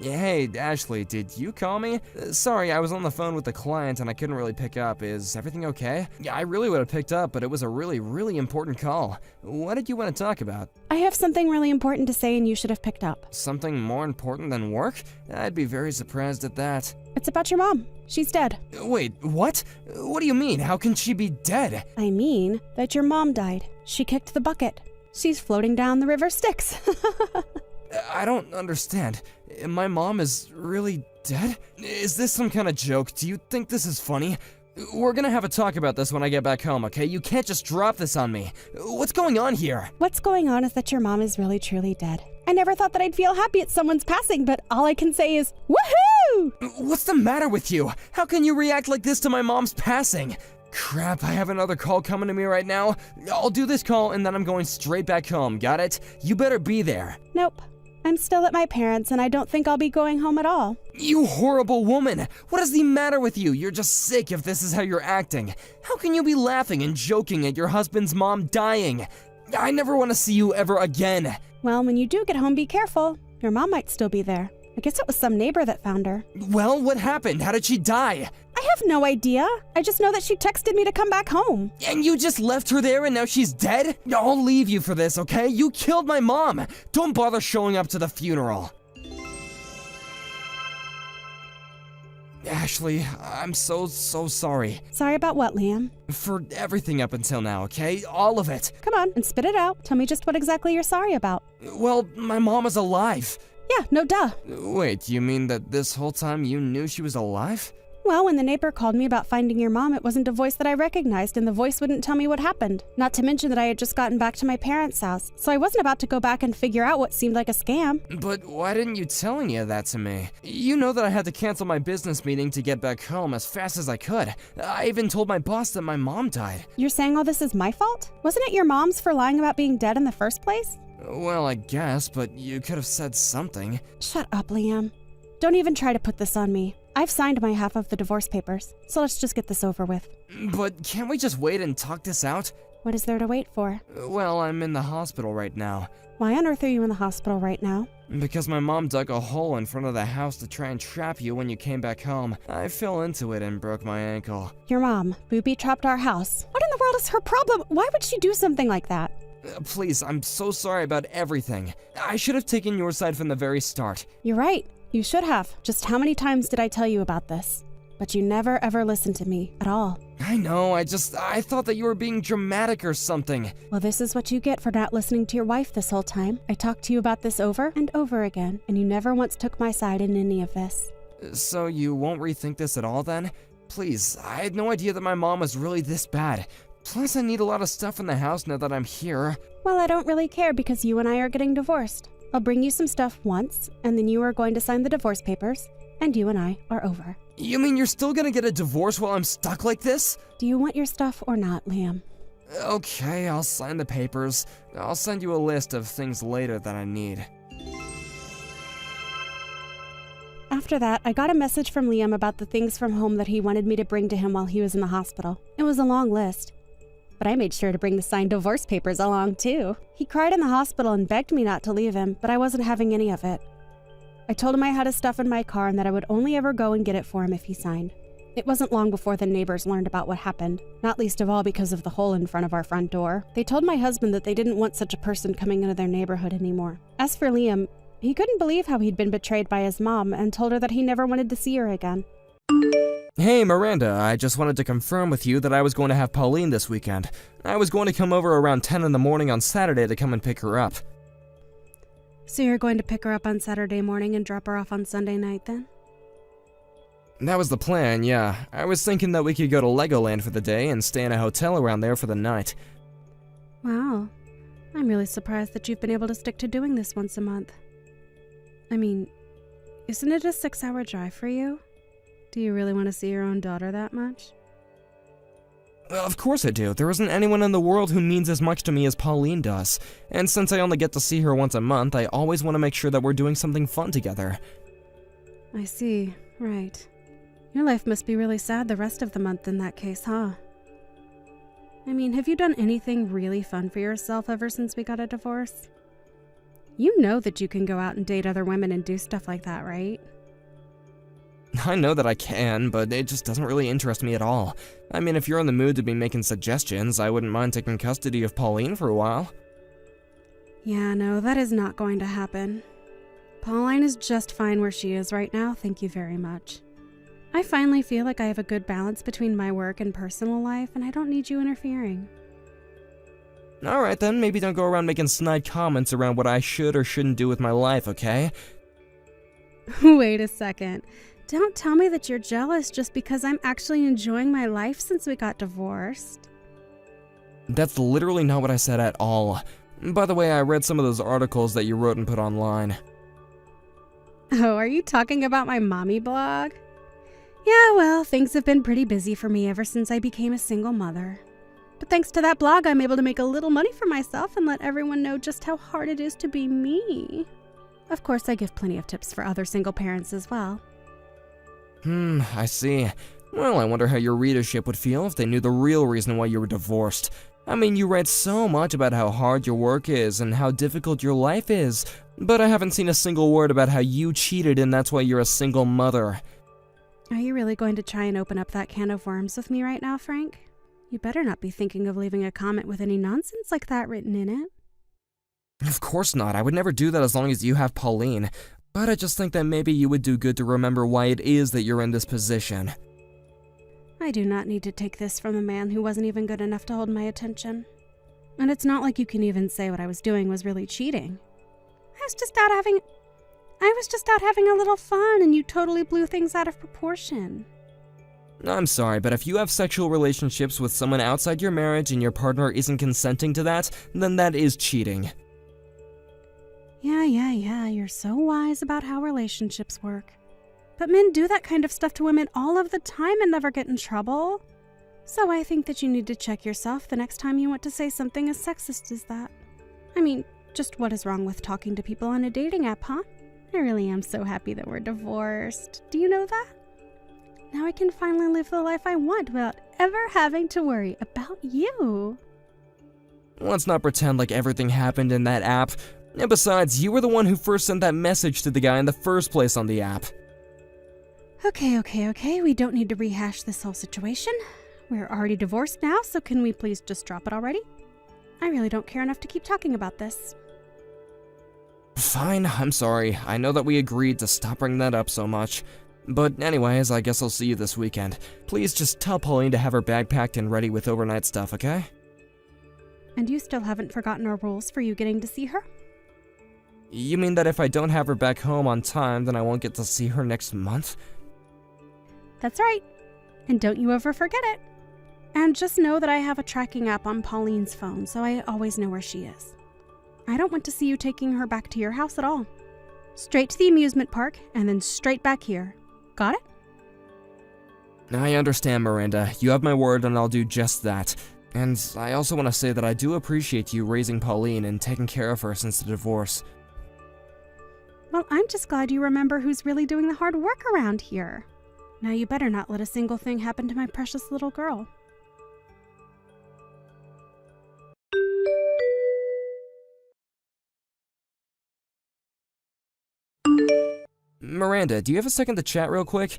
Hey, Ashley, did you call me? Sorry, I was on the phone with the client and I couldn't really pick up. Is everything okay? Yeah, I really would have picked up, but it was a really important call. What did you want to talk about? I have something really important to say and you should have picked up. Something more important than work? I'd be very surprised at that. It's about your mom. She's dead. Wait, what? What do you mean? How can she be dead? I mean that your mom died. She kicked the bucket. She's floating down the river Styx. I don't understand. My mom is really dead? Is this some kind of joke? Do you think this is funny? We're gonna have a talk about this when I get back home, okay? You can't just drop this on me. What's going on here? What's going on is that your mom is really truly dead. I never thought that I'd feel happy at someone's passing, but all I can say is, woohoo! What's the matter with you? How can you react like this to my mom's passing? Crap, I have another call coming to me right now. I'll do this call and then I'm going straight back home, got it? You better be there. Nope. I'm still at my parents' and I don't think I'll be going home at all. You horrible woman! What is the matter with you? You're just sick if this is how you're acting. How can you be laughing and joking at your husband's mom dying? I never want to see you ever again. Well, when you do get home, be careful. Your mom might still be there. I guess it was some neighbor that found her. Well, what happened? How did she die? I have no idea. I just know that she texted me to come back home. And you just left her there and now she's dead? I'll leave you for this, okay? You killed my mom. Don't bother showing up to the funeral. Ashley, I'm so sorry. Sorry about what, Liam? For everything up until now, okay? All of it. Come on and spit it out. Tell me just what exactly you're sorry about. Well, my mom is alive. Yeah, no duh. Wait, you mean that this whole time you knew she was alive? Well, when the neighbor called me about finding your mom, it wasn't a voice that I recognized, and the voice wouldn't tell me what happened. Not to mention that I had just gotten back to my parents' house, so I wasn't about to go back and figure out what seemed like a scam. But why didn't you tell any of that to me? You know that I had to cancel my business meeting to get back home as fast as I could. I even told my boss that my mom died. You're saying all this is my fault? Wasn't it your mom's for lying about being dead in the first place? Well, I guess, but you could have said something. Shut up, Liam. Don't even try to put this on me. I've signed my half of the divorce papers, so let's just get this over with. But can't we just wait and talk this out? What is there to wait for? Well, I'm in the hospital right now. Why on earth are you in the hospital right now? Because my mom dug a hole in front of the house to try and trap you when you came back home. I fell into it and broke my ankle. Your mom booby-trapped our house. What in the world is her problem? Why would she do something like that? Please, I'm so sorry about everything. I should have taken your side from the very start. You're right. You should have. Just how many times did I tell you about this? But you never ever listened to me at all. I know, I thought that you were being dramatic or something. Well, this is what you get for not listening to your wife this whole time. I talked to you about this over and over again, and you never once took my side in any of this. So you won't rethink this at all then? Please, I had no idea that my mom was really this bad. Plus, I need a lot of stuff in the house now that I'm here. Well, I don't really care because you and I are getting divorced. I'll bring you some stuff once, and then you are going to sign the divorce papers, and you and I are over. You mean you're still gonna get a divorce while I'm stuck like this? Do you want your stuff or not, Liam? Okay, I'll sign the papers. I'll send you a list of things later that I need. After that, I got a message from Liam about the things from home that he wanted me to bring to him while he was in the hospital. It was a long list. But I made sure to bring the signed divorce papers along, too. He cried in the hospital and begged me not to leave him, but I wasn't having any of it. I told him I had his stuff in my car and that I would only ever go and get it for him if he signed. It wasn't long before the neighbors learned about what happened, not least of all because of the hole in front of our front door. They told my husband that they didn't want such a person coming into their neighborhood anymore. As for Liam, he couldn't believe how he'd been betrayed by his mom and told her that he never wanted to see her again. Hey Miranda, I just wanted to confirm with you that I was going to have Pauline this weekend. I was going to come over around 10 in the morning on Saturday to come and pick her up. So you're going to pick her up on Saturday morning and drop her off on Sunday night then? That was the plan, yeah. I was thinking that we could go to Legoland for the day and stay in a hotel around there for the night. Wow. I'm really surprised that you've been able to stick to doing this once a month. I mean, isn't it a 6-hour drive for you? Do you really want to see your own daughter that much? Of course I do. There isn't anyone in the world who means as much to me as Pauline does. And since I only get to see her once a month, I always want to make sure that we're doing something fun together. I see. Right. Your life must be really sad the rest of the month in that case, huh? I mean, have you done anything really fun for yourself ever since we got a divorce? You know that you can go out and date other women and do stuff like that, right? I know that I can, but it just doesn't really interest me at all. I mean, if you're in the mood to be making suggestions, I wouldn't mind taking custody of Pauline for a while. Yeah, no, that is not going to happen. Pauline is just fine where she is right now, thank you very much. I finally feel like I have a good balance between my work and personal life, and I don't need you interfering. Alright then, maybe don't go around making snide comments around what I should or shouldn't do with my life, okay? Wait a second. Don't tell me that you're jealous just because I'm actually enjoying my life since we got divorced. That's literally not what I said at all. By the way, I read some of those articles that you wrote and put online. Oh, are you talking about my mommy blog? Yeah, well, things have been pretty busy for me ever since I became a single mother. But thanks to that blog, I'm able to make a little money for myself and let everyone know just how hard it is to be me. Of course, I give plenty of tips for other single parents as well. I see. Well, I wonder how your readership would feel if they knew the real reason why you were divorced. I mean, you write so much about how hard your work is and how difficult your life is, but I haven't seen a single word about how you cheated and that's why you're a single mother. Are you really going to try and open up that can of worms with me right now, Frank? You better not be thinking of leaving a comment with any nonsense like that written in it. Of course not. I would never do that as long as you have Pauline. But I just think that maybe you would do good to remember why it is that you're in this position. I do not need to take this from a man who wasn't even good enough to hold my attention. And it's not like you can even say what I was doing was really cheating. I was just out having a little fun, and you totally blew things out of proportion. I'm sorry, but if you have sexual relationships with someone outside your marriage and your partner isn't consenting to that, then that is cheating. Yeah, you're so wise about how relationships work. But men do that kind of stuff to women all of the time and never get in trouble. So I think that you need to check yourself the next time you want to say something as sexist as that. I mean, just what is wrong with talking to people on a dating app, huh? I really am so happy that we're divorced. Do you know that? Now I can finally live the life I want without ever having to worry about you. Let's not pretend like everything happened in that app. And besides, you were the one who first sent that message to the guy in the first place on the app. Okay. We don't need to rehash this whole situation. We're already divorced now, so can we please just drop it already? I really don't care enough to keep talking about this. Fine, I'm sorry. I know that we agreed to stop bringing that up so much. But anyways, I guess I'll see you this weekend. Please just tell Pauline to have her bag packed and ready with overnight stuff, okay? And you still haven't forgotten our rules for you getting to see her? You mean that if I don't have her back home on time, then I won't get to see her next month? That's right. And don't you ever forget it. And just know that I have a tracking app on Pauline's phone, so I always know where she is. I don't want to see you taking her back to your house at all. Straight to the amusement park, and then straight back here. Got it? I understand, Miranda. You have my word, and I'll do just that. And I also want to say that I do appreciate you raising Pauline and taking care of her since the divorce. Well, I'm just glad you remember who's really doing the hard work around here. Now you better not let a single thing happen to my precious little girl. Miranda, do you have a second to chat real quick?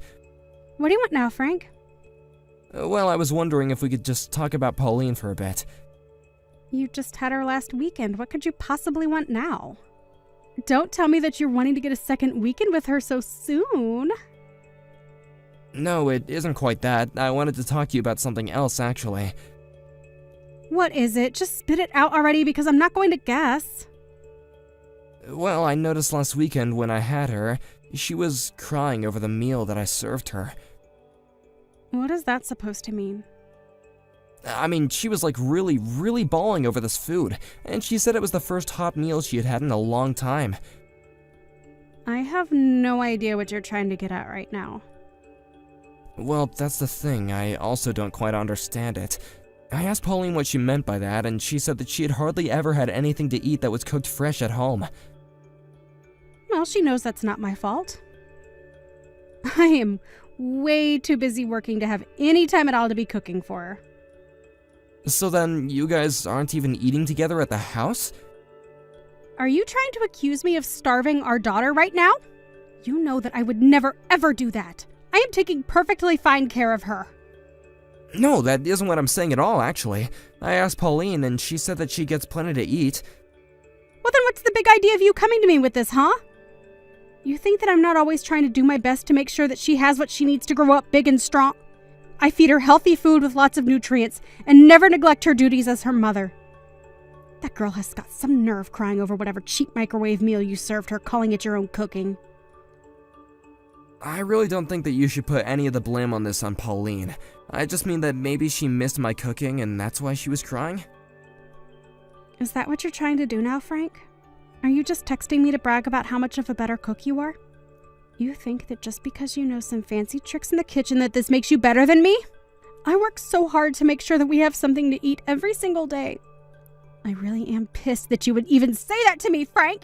What do you want now, Frank? Well, I was wondering if we could just talk about Pauline for a bit. You just had her last weekend. What could you possibly want now? Don't tell me that you're wanting to get a second weekend with her so soon. No, it isn't quite that. I wanted to talk to you about something else, actually. What is it? Just spit it out already because I'm not going to guess. Well, I noticed last weekend when I had her, she was crying over the meal that I served her. What is that supposed to mean? I mean, she was like really bawling over this food, and she said it was the first hot meal she had had in a long time. I have no idea what you're trying to get at right now. Well, that's the thing, I also don't quite understand it. I asked Pauline what she meant by that, and she said that she had hardly ever had anything to eat that was cooked fresh at home. Well, she knows that's not my fault. I am way too busy working to have any time at all to be cooking for her. So then, you guys aren't even eating together at the house? Are you trying to accuse me of starving our daughter right now? You know that I would never ever do that. I am taking perfectly fine care of her. No, that isn't what I'm saying at all, actually. I asked Pauline, and she said that she gets plenty to eat. Well, then what's the big idea of you coming to me with this, huh? You think that I'm not always trying to do my best to make sure that she has what she needs to grow up big and strong? I feed her healthy food with lots of nutrients and never neglect her duties as her mother. That girl has got some nerve crying over whatever cheap microwave meal you served her, calling it your own cooking. I really don't think that you should put any of the blame on this on Pauline. I just mean that maybe she missed my cooking and that's why she was crying. Is that what you're trying to do now, Frank? Are you just texting me to brag about how much of a better cook you are? You think that just because you know some fancy tricks in the kitchen that this makes you better than me? I work so hard to make sure that we have something to eat every single day. I really am pissed that you would even say that to me, Frank!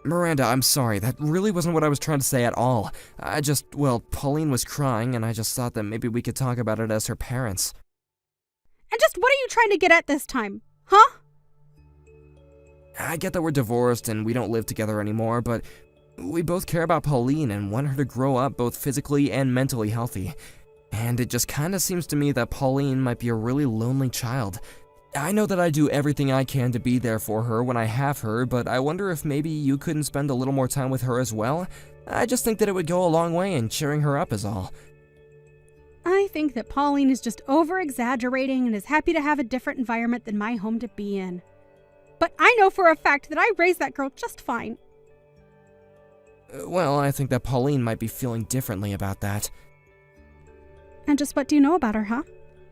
Miranda, I'm sorry. That really wasn't what I was trying to say at all. Pauline was crying and I just thought that maybe we could talk about it as her parents. And just what are you trying to get at this time? Huh? I get that we're divorced and we don't live together anymore, but we both care about Pauline and want her to grow up both physically and mentally healthy. And it just kinda seems to me that Pauline might be a really lonely child. I know that I do everything I can to be there for her when I have her, but I wonder if maybe you couldn't spend a little more time with her as well? I just think that it would go a long way in cheering her up is all. I think that Pauline is just over-exaggerating and is happy to have a different environment than my home to be in. But I know for a fact that I raised that girl just fine. Well, I think that Pauline might be feeling differently about that. And just what do you know about her, huh?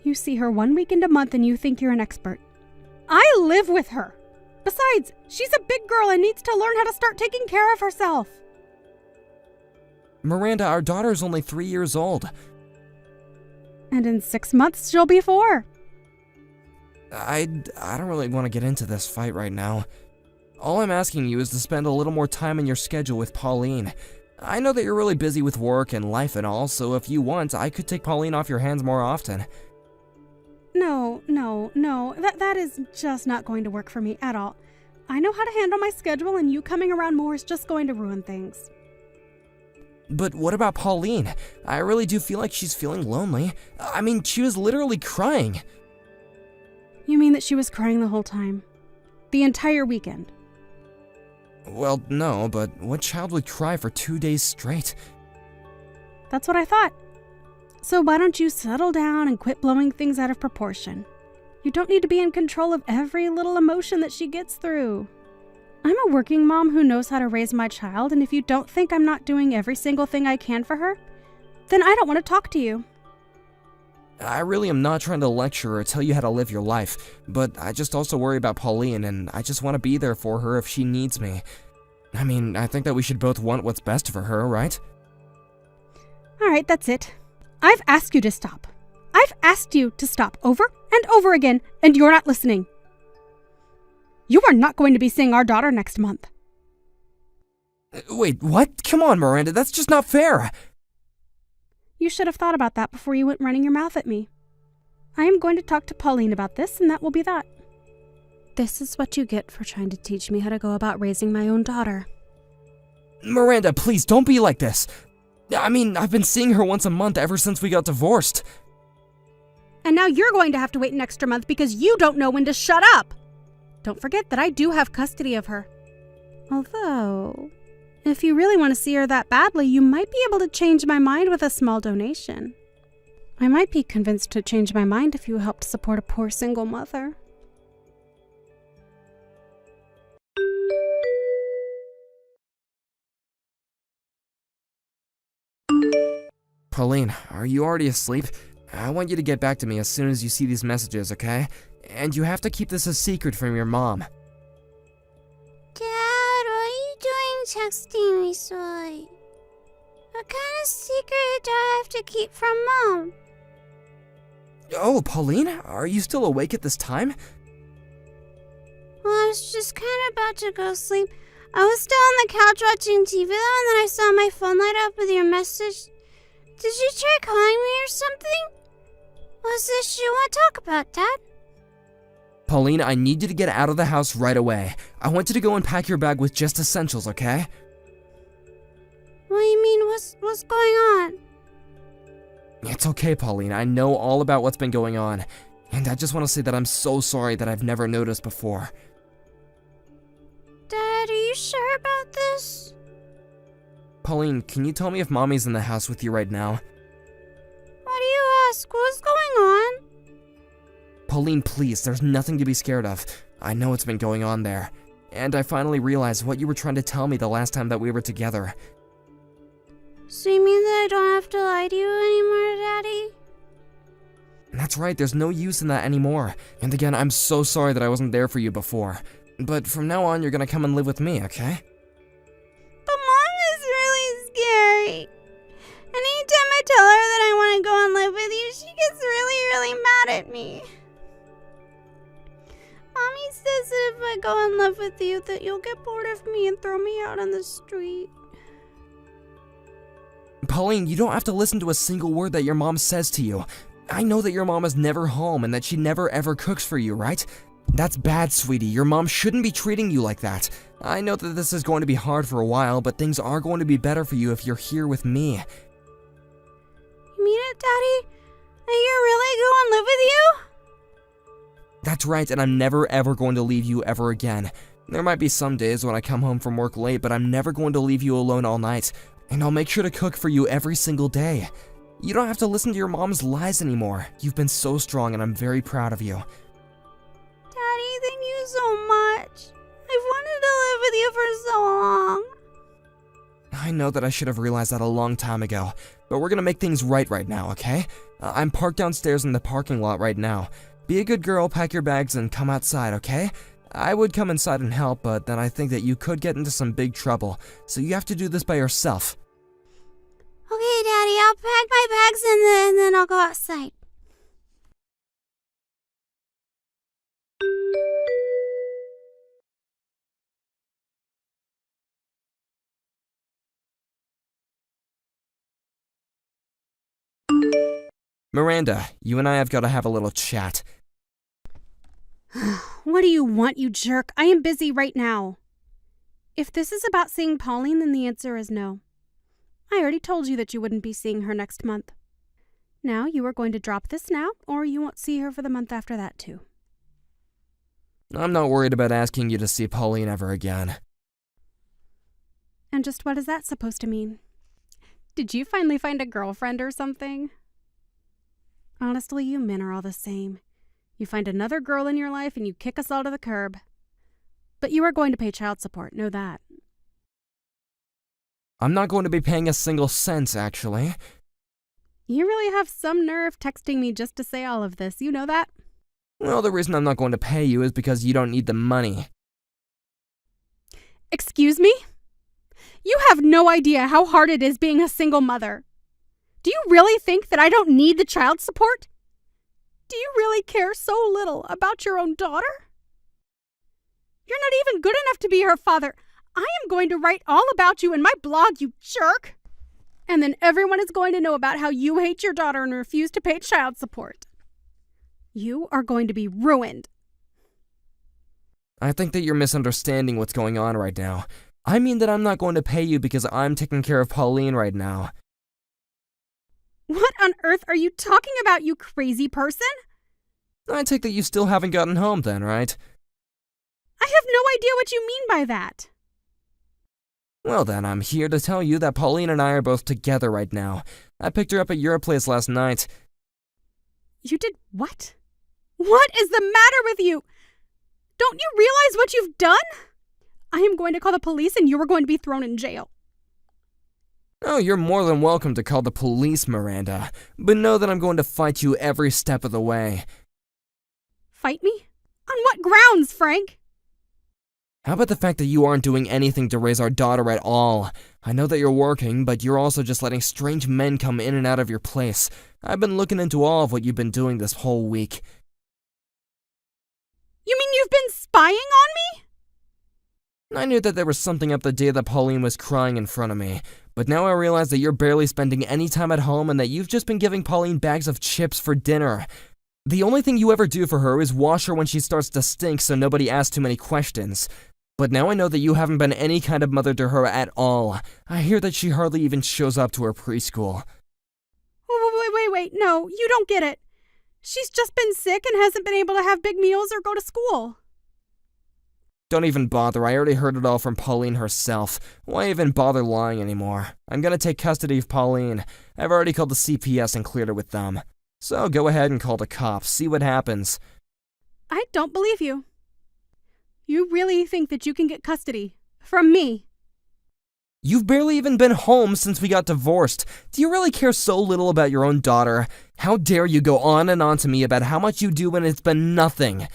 You see her 1 weekend a month and you think you're an expert. I live with her. Besides, she's a big girl and needs to learn how to start taking care of herself. Miranda, our daughter's only 3 years old. And in 6 months, she'll be 4. I don't really want to get into this fight right now. All I'm asking you is to spend a little more time in your schedule with Pauline. I know that you're really busy with work and life and all, so if you want, I could take Pauline off your hands more often. No. That is just not going to work for me at all. I know how to handle my schedule, and you coming around more is just going to ruin things. But what about Pauline? I really do feel like she's feeling lonely. I mean, she was literally crying. You mean that she was crying the whole time? The entire weekend? Well, no, but what child would cry for 2 days straight? That's what I thought. So why don't you settle down and quit blowing things out of proportion? You don't need to be in control of every little emotion that she gets through. I'm a working mom who knows how to raise my child, and if you don't think I'm not doing every single thing I can for her, then I don't want to talk to you. I really am not trying to lecture or tell you how to live your life, but I just also worry about Pauline, and I just want to be there for her if she needs me. I mean, I think that we should both want what's best for her, right? All right, that's it. I've asked you to stop. I've asked you to stop over and over again, and you're not listening. You are not going to be seeing our daughter next month. Wait, what? Come on, Miranda, that's just not fair. You should have thought about that before you went running your mouth at me. I am going to talk to Pauline about this, and that will be that. This is what you get for trying to teach me how to go about raising my own daughter. Miranda, please don't be like this. I mean, I've been seeing her once a month ever since we got divorced. And now you're going to have to wait an extra month because you don't know when to shut up. Don't forget that I do have custody of her. Although, if you really want to see her that badly, you might be able to change my mind with a small donation. I might be convinced to change my mind if you helped support a poor single mother. Pauline, are you already asleep? I want you to get back to me as soon as you see these messages, okay? And you have to keep this a secret from your mom. Dad, why are you doing texting me so late? What kind of secret do I have to keep from Mom? Oh, Pauline, are you still awake at this time? Well, I was just kind of about to go sleep. I was still on the couch watching TV though, and then I saw my phone light up with your message. Did you try calling me or something? What's this you want to talk about, Dad? Pauline, I need you to get out of the house right away. I want you to go and pack your bag with just essentials, okay? What do you mean, what's going on? It's okay, Pauline. I know all about what's been going on. And I just want to say that I'm so sorry that I've never noticed before. Dad, are you sure about this? Pauline, can you tell me if Mommy's in the house with you right now? Why do you ask? What's going on? Pauline, please, there's nothing to be scared of. I know what's been going on there. And I finally realized what you were trying to tell me the last time that we were together. So you mean that I don't have to lie to you anymore, Daddy? That's right, there's no use in that anymore. And again, I'm so sorry that I wasn't there for you before. But from now on, you're gonna come and live with me, okay? But Mom is really scary. Anytime I tell her that I want to go and live with you, she gets really mad at me. Mommy says that if I go and live with you, that you'll get bored of me and throw me out on the street. Pauline, you don't have to listen to a single word that your mom says to you. I know that your mom is never home and that she never ever cooks for you, right? That's bad, sweetie. Your mom shouldn't be treating you like that. I know that this is going to be hard for a while, but things are going to be better for you if you're here with me. You mean it, Daddy? Are you really going to live with you? That's right, and I'm never ever going to leave you ever again. There might be some days when I come home from work late, but I'm never going to leave you alone all night. And I'll make sure to cook for you every single day. You don't have to listen to your mom's lies anymore. You've been so strong, and I'm very proud of you. Daddy, thank you so much. I've wanted to live with you for so long. I know that I should have realized that a long time ago, but we're gonna make things right now, okay? I'm parked downstairs in the parking lot right now. Be a good girl, pack your bags, and come outside, okay? I would come inside and help, but then I think that you could get into some big trouble, so you have to do this by yourself. Okay, Daddy, I'll pack my bags and then I'll go outside. Miranda, you and I have got to have a little chat. What do you want, you jerk? I am busy right now. If this is about seeing Pauline, then the answer is no. I already told you that you wouldn't be seeing her next month. Now, you are going to drop this now, or you won't see her for the month after that, too. I'm not worried about asking you to see Pauline ever again. And just what is that supposed to mean? Did you finally find a girlfriend or something? Honestly, you men are all the same. You find another girl in your life and you kick us all to the curb. But you are going to pay child support, know that. I'm not going to be paying a single cent, actually. You really have some nerve texting me just to say all of this, you know that? Well, the reason I'm not going to pay you is because you don't need the money. Excuse me? You have no idea how hard it is being a single mother. Do you really think that I don't need the child support? Do you really care so little about your own daughter? You're not even good enough to be her father. I am going to write all about you in my blog, you jerk. And then everyone is going to know about how you hate your daughter and refuse to pay child support. You are going to be ruined. I think that you're misunderstanding what's going on right now. I mean that I'm not going to pay you because I'm taking care of Pauline right now. What on earth are you talking about, you crazy person? I take that you still haven't gotten home then, right? I have no idea what you mean by that. Well then, I'm here to tell you that Pauline and I are both together right now. I picked her up at your place last night. You did what? What is the matter with you? Don't you realize what you've done? I am going to call the police and you are going to be thrown in jail. Oh, you're more than welcome to call the police, Miranda. But know that I'm going to fight you every step of the way. Fight me? On what grounds, Frank? How about the fact that you aren't doing anything to raise our daughter at all? I know that you're working, but you're also just letting strange men come in and out of your place. I've been looking into all of what you've been doing this whole week. You mean you've been spying on me? I knew that there was something up the day that Pauline was crying in front of me, but now I realize that you're barely spending any time at home and that you've just been giving Pauline bags of chips for dinner. The only thing you ever do for her is wash her when she starts to stink so nobody asks too many questions. But now I know that you haven't been any kind of mother to her at all. I hear that she hardly even shows up to her preschool. Wait, no, you don't get it. She's just been sick and hasn't been able to have big meals or go to school. Don't even bother, I already heard it all from Pauline herself. Why even bother lying anymore? I'm gonna take custody of Pauline. I've already called the CPS and cleared it with them. So go ahead and call the cops, see what happens. I don't believe you. You really think that you can get custody from me? You've barely even been home since we got divorced. Do you really care so little about your own daughter? How dare you go on and on to me about how much you do when it's been nothing?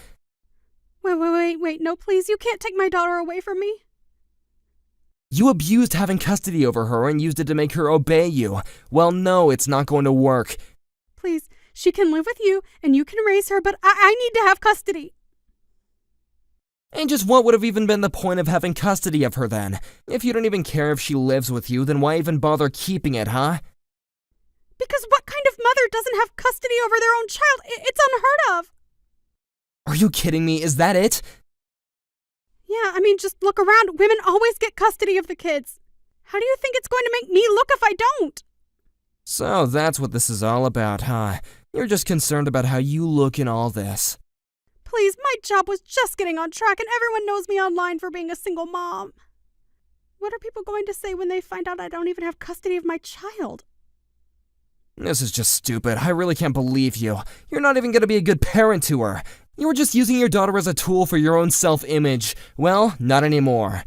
Wait, no, please, you can't take my daughter away from me. You abused having custody over her and used it to make her obey you. Well, no, it's not going to work. Please, she can live with you and you can raise her, but I need to have custody. And just what would have even been the point of having custody of her then? If you don't even care if she lives with you, then why even bother keeping it, huh? Because what kind of mother doesn't have custody over their own child? It's unheard of. Are you kidding me? Is that it? Yeah, I mean, just look around. Women always get custody of the kids. How do you think it's going to make me look if I don't? So that's what this is all about, huh? You're just concerned about how you look in all this. Please, my job was just getting on track and everyone knows me online for being a single mom. What are people going to say when they find out I don't even have custody of my child? This is just stupid. I really can't believe you. You're not even going to be a good parent to her. You were just using your daughter as a tool for your own self-image. Well, not anymore.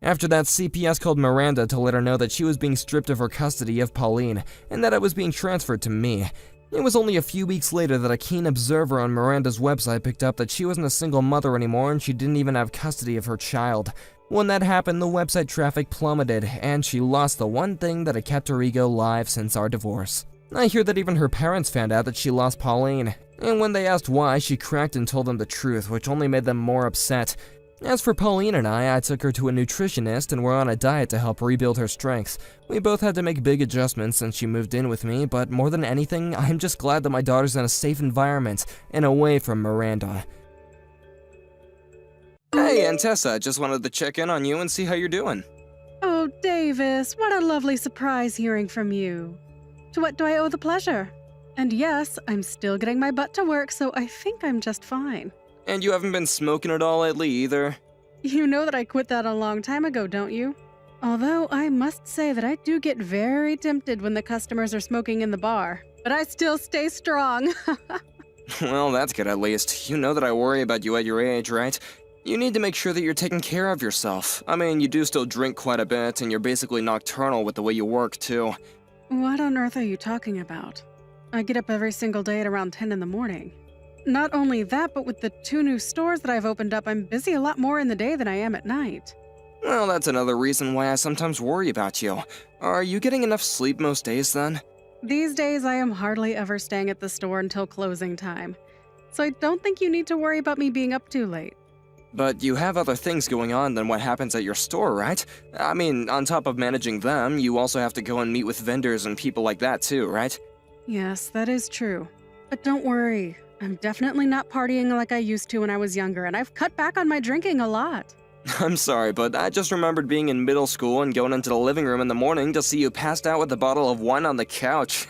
After that, CPS called Miranda to let her know that she was being stripped of her custody of Pauline, and that it was being transferred to me. It was only a few weeks later that a keen observer on Miranda's website picked up that she wasn't a single mother anymore and she didn't even have custody of her child. When that happened, the website traffic plummeted, and she lost the one thing that had kept her ego alive since our divorce. I hear that even her parents found out that she lost Pauline, and when they asked why, she cracked and told them the truth, which only made them more upset. As for Pauline and I took her to a nutritionist and we're on a diet to help rebuild her strength. We both had to make big adjustments since she moved in with me, but more than anything, I'm just glad that my daughter's in a safe environment and away from Miranda. Hey, Aunt Tessa, just wanted to check in on you and see how you're doing. Oh, Davis, what a lovely surprise hearing from you. To what do I owe the pleasure? And yes, I'm still getting my butt to work, so I think I'm just fine. And you haven't been smoking at all lately either? You know that I quit that a long time ago, don't you? Although I must say that I do get very tempted when the customers are smoking in the bar. But I still stay strong. Well, that's good at least. You know that I worry about you at your age, right? You need to make sure that you're taking care of yourself. I mean, you do still drink quite a bit, and you're basically nocturnal with the way you work, too. What on earth are you talking about? I get up every single day at around 10 in the morning. Not only that, but with the 2 new stores that I've opened up, I'm busy a lot more in the day than I am at night. Well, that's another reason why I sometimes worry about you. Are you getting enough sleep most days, then? These days, I am hardly ever staying at the store until closing time. So I don't think you need to worry about me being up too late. But you have other things going on than what happens at your store, right? I mean, on top of managing them, you also have to go and meet with vendors and people like that too, right? Yes, that is true. But don't worry. I'm definitely not partying like I used to when I was younger, and I've cut back on my drinking a lot. I'm sorry, but I just remembered being in middle school and going into the living room in the morning to see you passed out with a bottle of wine on the couch.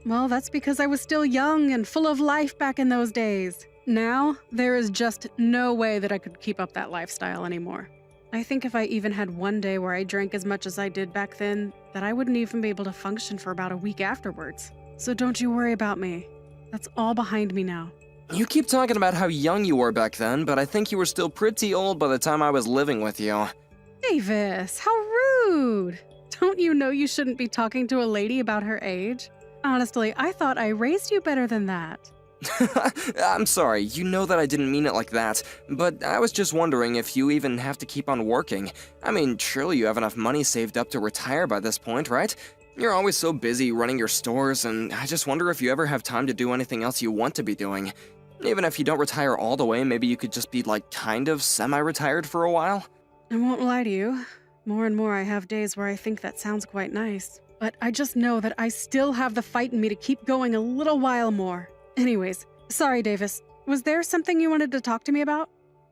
Well, that's because I was still young and full of life back in those days. Now, there is just no way that I could keep up that lifestyle anymore. I think if I even had one day where I drank as much as I did back then, that I wouldn't even be able to function for about a week afterwards. So don't you worry about me. That's all behind me now. You keep talking about how young you were back then, but I think you were still pretty old by the time I was living with you. Davis, how rude! Don't you know you shouldn't be talking to a lady about her age? Honestly, I thought I raised you better than that. I'm sorry, you know that I didn't mean it like that, but I was just wondering if you even have to keep on working. I mean, surely you have enough money saved up to retire by this point, right? You're always so busy running your stores, and I just wonder if you ever have time to do anything else you want to be doing. Even if you don't retire all the way, maybe you could just be like kind of semi-retired for a while? I won't lie to you. More and more I have days where I think that sounds quite nice. But I just know that I still have the fight in me to keep going a little while more. Anyways, sorry Davis. Was there something you wanted to talk to me about?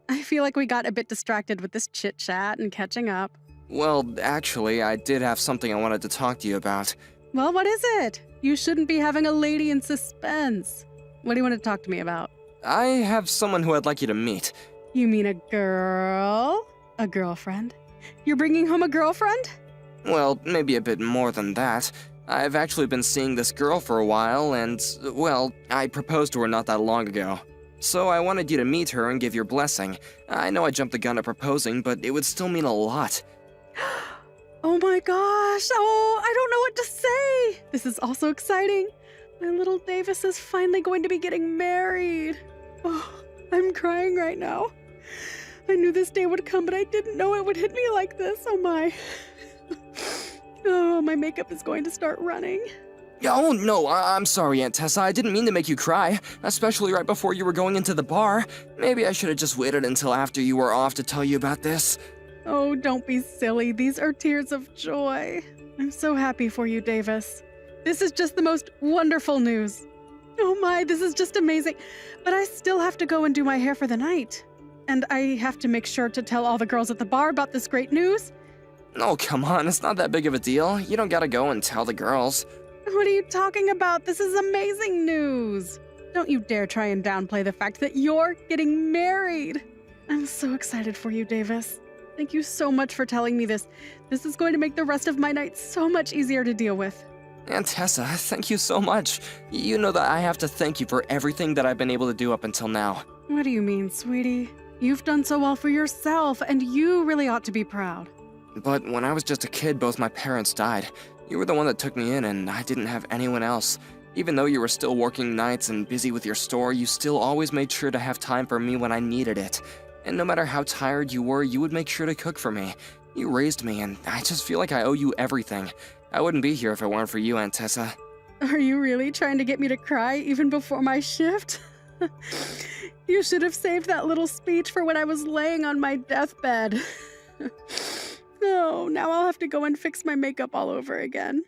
I feel like we got a bit distracted with this chit-chat and catching up. Well, actually, I did have something I wanted to talk to you about. Well, what is it? You shouldn't be having a lady in suspense. What do you want to talk to me about? I have someone who I'd like you to meet. You mean a girl? A girlfriend? You're bringing home a girlfriend? Well, maybe a bit more than that. I've actually been seeing this girl for a while, and, well, I proposed to her not that long ago. So I wanted you to meet her and give your blessing. I know I jumped the gun at proposing, but it would still mean a lot. Oh my gosh! Oh, I don't know what to say! This is also exciting. My little Davis is finally going to be getting married. Oh, I'm crying right now. I knew this day would come, but I didn't know it would hit me like this. Oh my. Oh, my makeup is going to start running. Oh no, I'm sorry, Aunt Tessa. I didn't mean to make you cry, especially right before you were going into the bar. Maybe I should have just waited until after you were off to tell you about this. Oh, don't be silly. These are tears of joy. I'm so happy for you, Davis. This is just the most wonderful news. Oh my, this is just amazing. But I still have to go and do my hair for the night. And I have to make sure to tell all the girls at the bar about this great news. Oh, come on, it's not that big of a deal. You don't gotta go and tell the girls. What are you talking about? This is amazing news. Don't you dare try and downplay the fact that you're getting married. I'm so excited for you, Davis. Thank you so much for telling me this. This is going to make the rest of my night so much easier to deal with. Aunt Tessa, thank you so much. You know that I have to thank you for everything that I've been able to do up until now. What do you mean, sweetie? You've done so well for yourself, and you really ought to be proud. But when I was just a kid, both my parents died. You were the one that took me in, and I didn't have anyone else. Even though you were still working nights and busy with your store, you still always made sure to have time for me when I needed it. And no matter how tired you were, you would make sure to cook for me. You raised me, and I just feel like I owe you everything. I wouldn't be here if it weren't for you, Aunt Tessa. Are you really trying to get me to cry even before my shift? You should have saved that little speech for when I was laying on my deathbed. Oh, now I'll have to go and fix my makeup all over again.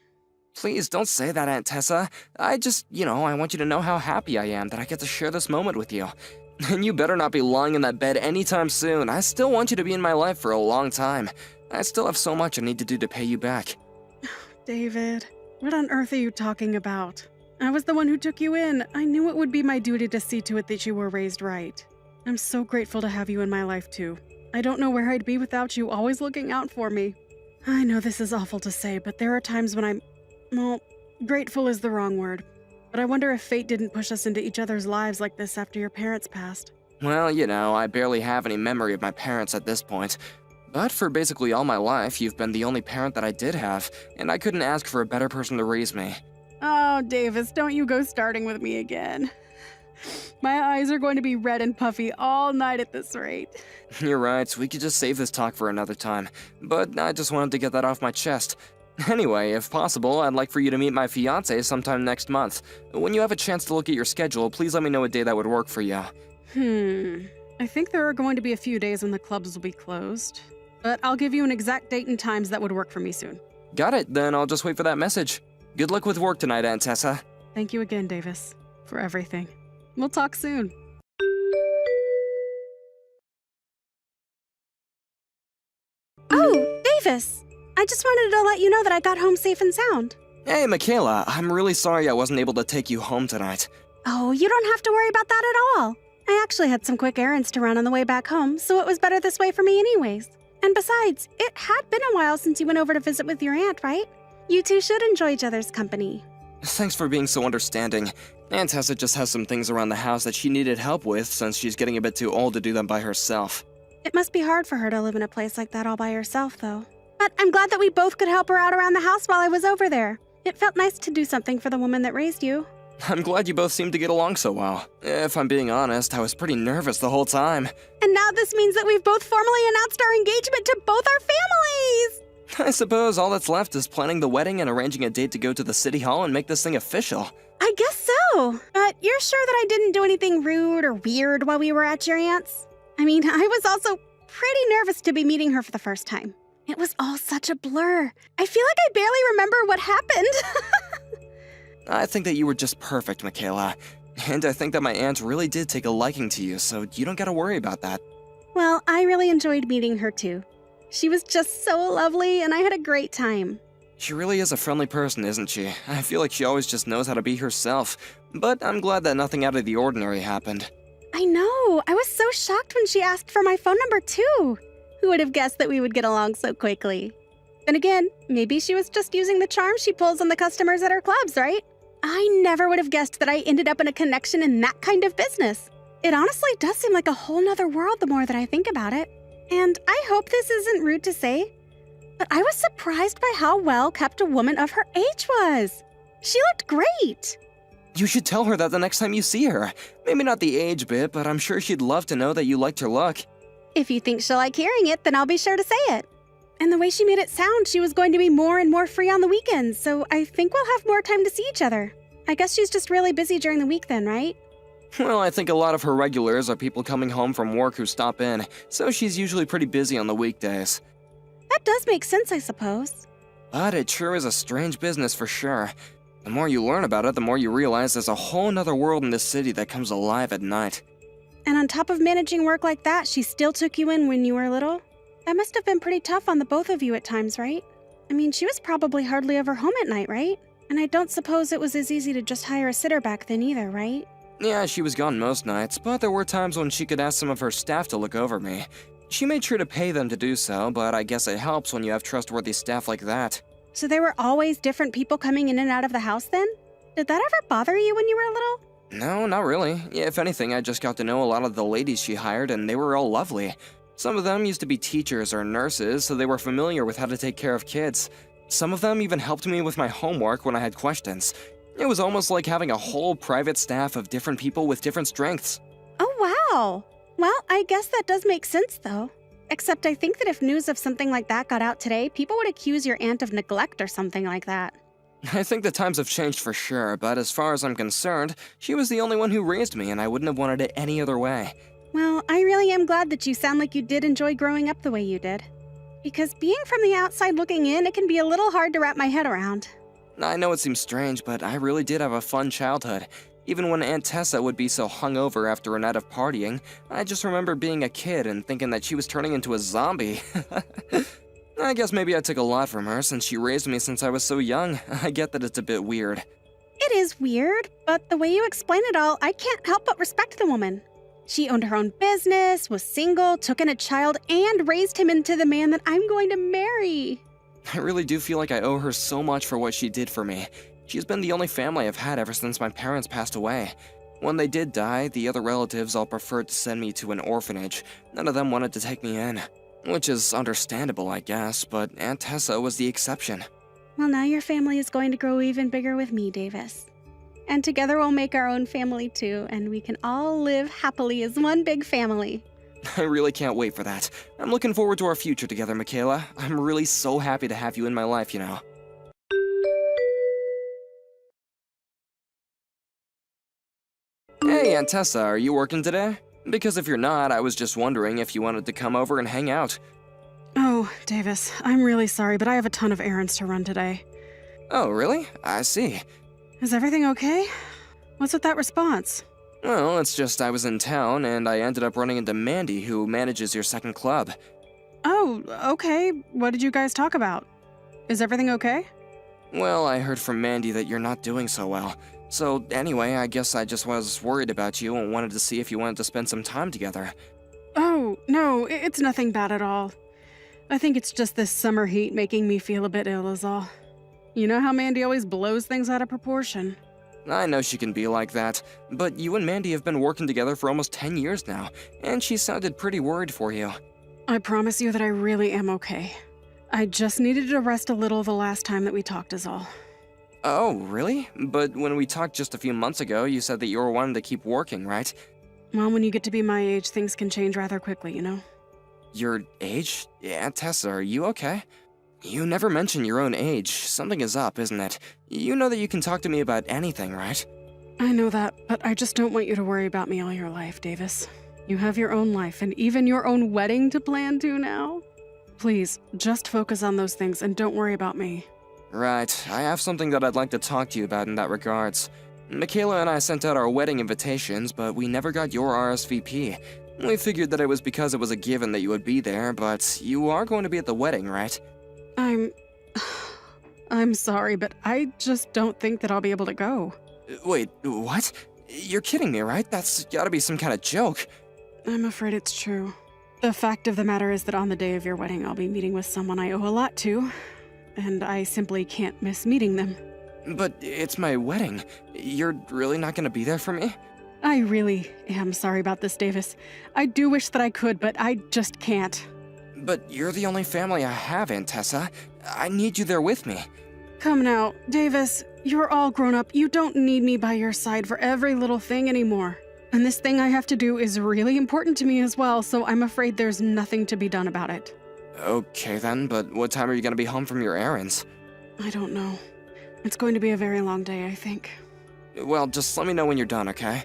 Please don't say that, Aunt Tessa. I want you to know how happy I am that I get to share this moment with you. And you better not be lying in that bed anytime soon. I still want you to be in my life for a long time. I still have so much I need to do to pay you back. David, what on earth are you talking about? I was the one who took you in. I knew it would be my duty to see to it that you were raised right. I'm so grateful to have you in my life, too. I don't know where I'd be without you always looking out for me. I know this is awful to say, but there are times when grateful is the wrong word. But I wonder if fate didn't push us into each other's lives like this after your parents passed. Well, I barely have any memory of my parents at this point. But for basically all my life, you've been the only parent that I did have, and I couldn't ask for a better person to raise me. Oh, Davis, don't you go starting with me again. My eyes are going to be red and puffy all night at this rate. You're right, we could just save this talk for another time, but I just wanted to get that off my chest. Anyway, if possible, I'd like for you to meet my fiancé sometime next month. When you have a chance to look at your schedule, please let me know a day that would work for you. I think there are going to be a few days when the clubs will be closed, but I'll give you an exact date and times that would work for me soon. Got it, then I'll just wait for that message. Good luck with work tonight, Aunt Tessa. Thank you again, Davis, for everything. We'll talk soon. Oh, Davis! I just wanted to let you know that I got home safe and sound. Hey, Michaela, I'm really sorry I wasn't able to take you home tonight. Oh, you don't have to worry about that at all. I actually had some quick errands to run on the way back home, so it was better this way for me anyways. And besides, it had been a while since you went over to visit with your aunt, right? You two should enjoy each other's company. Thanks for being so understanding. Aunt Tessa just has some things around the house that she needed help with since she's getting a bit too old to do them by herself. It must be hard for her to live in a place like that all by herself, though. But I'm glad that we both could help her out around the house while I was over there. It felt nice to do something for the woman that raised you. I'm glad you both seem to get along so well. If I'm being honest, I was pretty nervous the whole time. And now this means that we've both formally announced our engagement to both our families! I suppose all that's left is planning the wedding and arranging a date to go to the city hall and make this thing official. I guess so. But you're sure that I didn't do anything rude or weird while we were at your aunt's? I mean, I was also pretty nervous to be meeting her for the first time. It was all such a blur. I feel like I barely remember what happened. I think that you were just perfect, Michaela. And I think that my aunt really did take a liking to you, so you don't gotta worry about that. Well, I really enjoyed meeting her too. She was just so lovely, and I had a great time. She really is a friendly person, isn't she? I feel like she always just knows how to be herself. But I'm glad that nothing out of the ordinary happened. I know. I was so shocked when she asked for my phone number too. Who would have guessed that we would get along so quickly? Then again, maybe she was just using the charm she pulls on the customers at her clubs, right? I never would have guessed that I ended up in a connection in that kind of business. It honestly does seem like a whole nother world the more that I think about it. And I hope this isn't rude to say, but I was surprised by how well kept a woman of her age was. She looked great. You should tell her that the next time you see her. Maybe not the age bit, but I'm sure she'd love to know that you liked her look. If you think she'll like hearing it, then I'll be sure to say it. And the way she made it sound, she was going to be more and more free on the weekends, so I think we'll have more time to see each other. I guess she's just really busy during the week then, right? Well, I think a lot of her regulars are people coming home from work who stop in, so she's usually pretty busy on the weekdays. That does make sense, I suppose. But it sure is a strange business for sure. The more you learn about it, the more you realize there's a whole nother world in this city that comes alive at night. And on top of managing work like that, she still took you in when you were little? That must have been pretty tough on the both of you at times, right? I mean, she was probably hardly ever home at night, right? And I don't suppose it was as easy to just hire a sitter back then either, right? Yeah, she was gone most nights, but there were times when she could ask some of her staff to look over me. She made sure to pay them to do so, but I guess it helps when you have trustworthy staff like that. So there were always different people coming in and out of the house then? Did that ever bother you when you were little? No, not really. If anything, I just got to know a lot of the ladies she hired, and they were all lovely. Some of them used to be teachers or nurses, so they were familiar with how to take care of kids. Some of them even helped me with my homework when I had questions. It was almost like having a whole private staff of different people with different strengths. Oh, wow. Well, I guess that does make sense, though. Except I think that if news of something like that got out today, people would accuse your aunt of neglect or something like that. I think the times have changed for sure, but as far as I'm concerned, she was the only one who raised me, and I wouldn't have wanted it any other way. Well, I really am glad that you sound like you did enjoy growing up the way you did. Because being from the outside looking in, it can be a little hard to wrap my head around. I know it seems strange, but I really did have a fun childhood. Even when Aunt Tessa would be so hungover after a night of partying, I just remember being a kid and thinking that she was turning into a zombie. I guess maybe I took a lot from her since she raised me since I was so young. I get that it's a bit weird. It is weird, but the way you explain it all, I can't help but respect the woman. She owned her own business, was single, took in a child, and raised him into the man that I'm going to marry. I really do feel like I owe her so much for what she did for me. She's been the only family I've had ever since my parents passed away. When they did die, the other relatives all preferred to send me to an orphanage. None of them wanted to take me in. Which is understandable, I guess, but Aunt Tessa was the exception. Well, now your family is going to grow even bigger with me, Davis. And together we'll make our own family too, and we can all live happily as one big family. I really can't wait for that. I'm looking forward to our future together, Michaela. I'm really so happy to have you in my life, you know. Hey, Aunt Tessa, are you working today? Because if you're not, I was just wondering if you wanted to come over and hang out. Oh, Davis, I'm really sorry, but I have a ton of errands to run today. Oh, really? I see. Is everything okay? What's with that response? Well, it's just I was in town and I ended up running into Mandy, who manages your second club. Oh, okay. What did you guys talk about? Is everything okay? Well, I heard from Mandy that you're not doing so well. So anyway, I guess I just was worried about you and wanted to see if you wanted to spend some time together. Oh, no, it's nothing bad at all. I think it's just this summer heat making me feel a bit ill is all. You know how Mandy always blows things out of proportion. I know she can be like that, but you and Mandy have been working together for almost 10 years now, and she sounded pretty worried for you. I promise you that I really am okay. I just needed to rest a little the last time that we talked is all. Oh, really? But when we talked just a few months ago, you said that you were wanting to keep working, right? Well, when you get to be my age, things can change rather quickly, you know? Your age? Aunt Tessa, are you okay? You never mention your own age. Something is up, isn't it? You know that you can talk to me about anything, right? I know that, but I just don't want you to worry about me all your life, Davis. You have your own life and even your own wedding to plan to now. Please, just focus on those things and don't worry about me. Right, I have something that I'd like to talk to you about in that regards. Michaela and I sent out our wedding invitations, but we never got your RSVP. We figured that it was because it was a given that you would be there, but you are going to be at the wedding, right? I'm sorry, but I just don't think that I'll be able to go. Wait, what? You're kidding me, right? That's gotta be some kind of joke. I'm afraid it's true. The fact of the matter is that on the day of your wedding, I'll be meeting with someone I owe a lot to, and I simply can't miss meeting them. But it's my wedding. You're really not gonna be there for me? I really am sorry about this, Davis. I do wish that I could, but I just can't. But you're the only family I have, Aunt Tessa. I need you there with me. Come now, Davis, you're all grown up. You don't need me by your side for every little thing anymore. And this thing I have to do is really important to me as well, so I'm afraid there's nothing to be done about it. Okay then, but what time are you gonna be home from your errands? I don't know. It's going to be a very long day, I think. Well, just let me know when you're done, okay?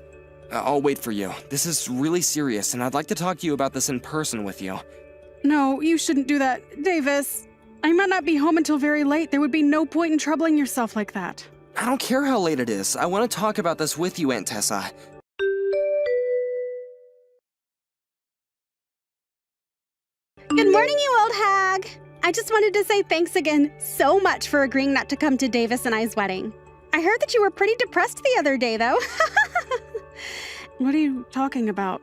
I'll wait for you. This is really serious, and I'd like to talk to you about this in person with you. No, you shouldn't do that, Davis. I might not be home until very late. There would be no point in troubling yourself like that. I don't care how late it is. I want to talk about this with you, Aunt Tessa. Good morning, you old hag. I just wanted to say thanks again so much for agreeing not to come to Davis and I's wedding. I heard that you were pretty depressed the other day, though. What are you talking about?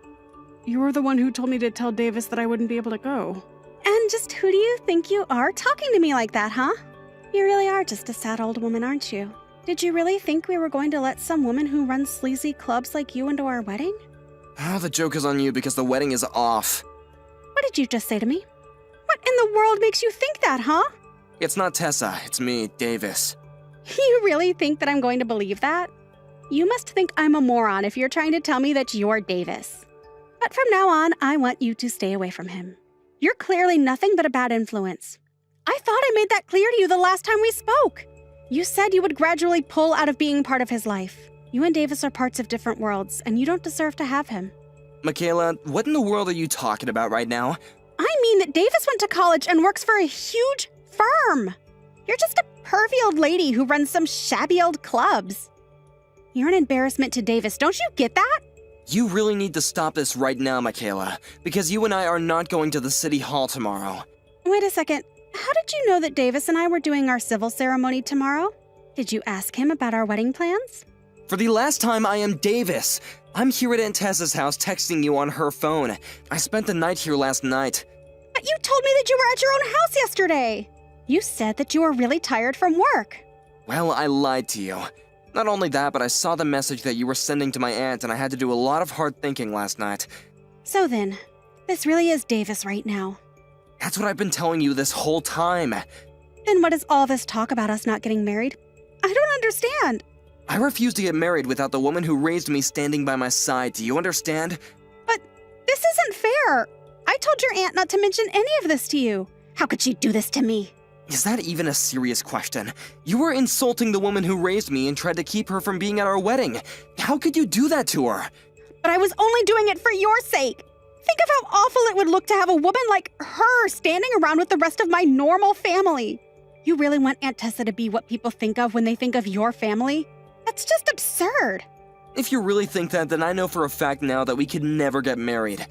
You were the one who told me to tell Davis that I wouldn't be able to go. And just who do you think you are talking to me like that, huh? You really are just a sad old woman, aren't you? Did you really think we were going to let some woman who runs sleazy clubs like you into our wedding? Oh, the joke is on you because the wedding is off. What did you just say to me? What in the world makes you think that, huh? It's not Tessa, it's me, Davis. You really think that I'm going to believe that? You must think I'm a moron if you're trying to tell me that you're Davis. But from now on, I want you to stay away from him. You're clearly nothing but a bad influence. I thought I made that clear to you the last time we spoke. You said you would gradually pull out of being part of his life. You and Davis are parts of different worlds, and you don't deserve to have him. Michaela, what in the world are you talking about right now? I mean that Davis went to college and works for a huge firm. You're just a pervy old lady who runs some shabby old clubs. You're an embarrassment to Davis, don't you get that? You really need to stop this right now, Michaela, because you and I are not going to the city hall tomorrow. Wait a second. How did you know that Davis and I were doing our civil ceremony tomorrow? Did you ask him about our wedding plans? For the last time, I am Davis. I'm here at Aunt Tessa's house texting you on her phone. I spent the night here last night. But you told me that you were at your own house yesterday. You said that you were really tired from work. Well, I lied to you. Not only that, but I saw the message that you were sending to my aunt, and I had to do a lot of hard thinking last night. So then, this really is Davis right now. That's what I've been telling you this whole time. Then what is all this talk about us not getting married? I don't understand. I refuse to get married without the woman who raised me standing by my side. Do you understand? But this isn't fair. I told your aunt not to mention any of this to you. How could she do this to me? Is that even a serious question? You were insulting the woman who raised me and tried to keep her from being at our wedding. How could you do that to her? But I was only doing it for your sake. Think of how awful it would look to have a woman like her standing around with the rest of my normal family. You really want Aunt Tessa to be what people think of when they think of your family? That's just absurd. If you really think that, then I know for a fact now that we could never get married.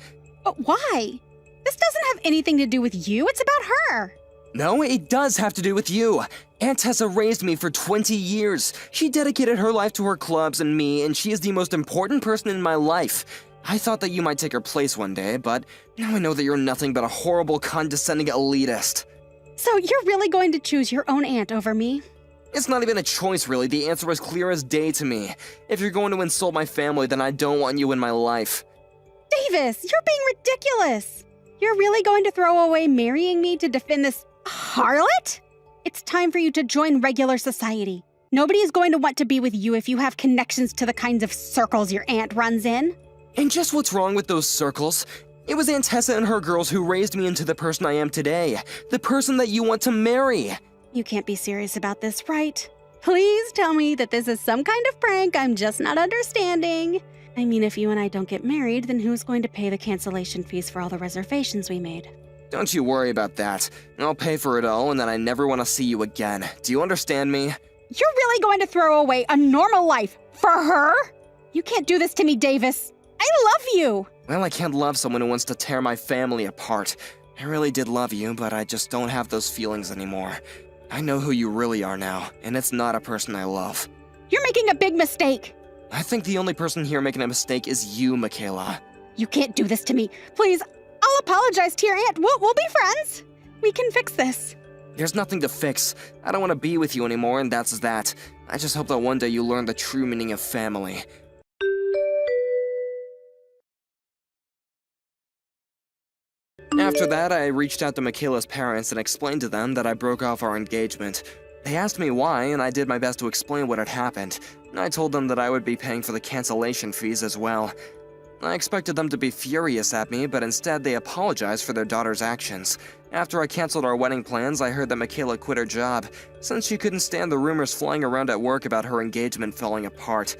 But why? This doesn't have anything to do with you. It's about her. No, it does have to do with you. Aunt Tessa raised me for 20 years. She dedicated her life to her clubs and me, and she is the most important person in my life. I thought that you might take her place one day, but now I know that you're nothing but a horrible, condescending elitist. So you're really going to choose your own aunt over me? It's not even a choice, really. The answer was clear as day to me. If you're going to insult my family, then I don't want you in my life. Davis, you're being ridiculous. You're really going to throw away marrying me to defend this harlot? It's time for you to join regular society. Nobody is going to want to be with you if you have connections to the kinds of circles your aunt runs in. And just what's wrong with those circles? It was Aunt Tessa and her girls who raised me into the person I am today. The person that you want to marry. You can't be serious about this, right? Please tell me that this is some kind of prank I'm just not understanding. I mean, if you and I don't get married, then who's going to pay the cancellation fees for all the reservations we made? Don't you worry about that. I'll pay for it all, and then I never want to see you again. Do you understand me? You're really going to throw away a normal life for her? You can't do this to me, Davis. I love you. Well, I can't love someone who wants to tear my family apart. I really did love you, but I just don't have those feelings anymore. I know who you really are now, and it's not a person I love. You're making a big mistake. I think the only person here making a mistake is you, Michaela. You can't do this to me. Please, I'll apologize to your aunt. We'll be friends. We can fix this. There's nothing to fix. I don't want to be with you anymore, and that's that. I just hope that one day you learn the true meaning of family. After that, I reached out to Michaela's parents and explained to them that I broke off our engagement. They asked me why, and I did my best to explain what had happened. I told them that I would be paying for the cancellation fees as well. I expected them to be furious at me, but instead they apologized for their daughter's actions. After I canceled our wedding plans, I heard that Michaela quit her job, since she couldn't stand the rumors flying around at work about her engagement falling apart.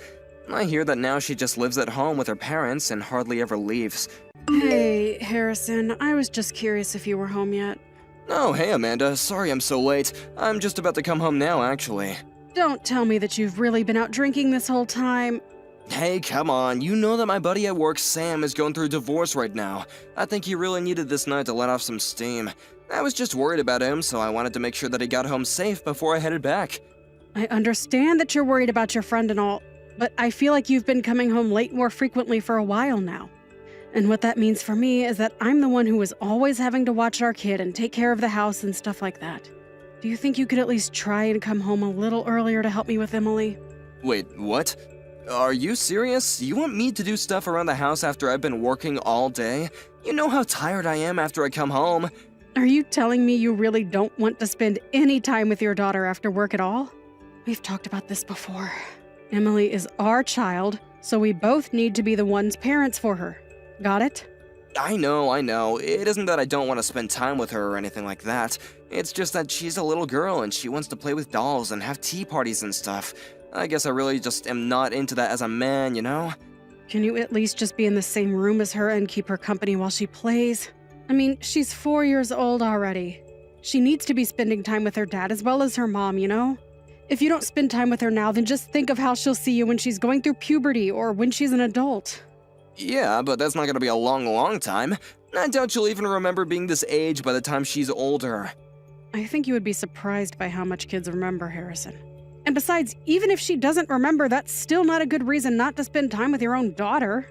I hear that now she just lives at home with her parents and hardly ever leaves. Hey, Harrison, I was just curious if you were home yet. Oh, hey Amanda, sorry I'm so late. I'm just about to come home now, actually. Don't tell me that you've really been out drinking this whole time. Hey, come on, you know that my buddy at work, Sam, is going through a divorce right now. I think he really needed this night to let off some steam. I was just worried about him, so I wanted to make sure that he got home safe before I headed back. I understand that you're worried about your friend and all, but I feel like you've been coming home late more frequently for a while now. And what that means for me is that I'm the one who is always having to watch our kid and take care of the house and stuff like that. Do you think you could at least try and come home a little earlier to help me with Emily? Wait, what? Are you serious? You want me to do stuff around the house after I've been working all day? You know how tired I am after I come home. Are you telling me you really don't want to spend any time with your daughter after work at all? We've talked about this before. Emily is our child, so we both need to be the ones parents for her. Got it? I know. It isn't that I don't want to spend time with her or anything like that. It's just that she's a little girl and she wants to play with dolls and have tea parties and stuff. I guess I really just am not into that as a man, you know? Can you at least just be in the same room as her and keep her company while she plays? I mean, she's 4 years old already. She needs to be spending time with her dad as well as her mom, you know? If you don't spend time with her now, then just think of how she'll see you when she's going through puberty or when she's an adult. Yeah, but that's not gonna be a long time. I doubt she'll even remember being this age by the time she's older. I think you would be surprised by how much kids remember, Harrison. And besides, even if she doesn't remember, that's still not a good reason not to spend time with your own daughter.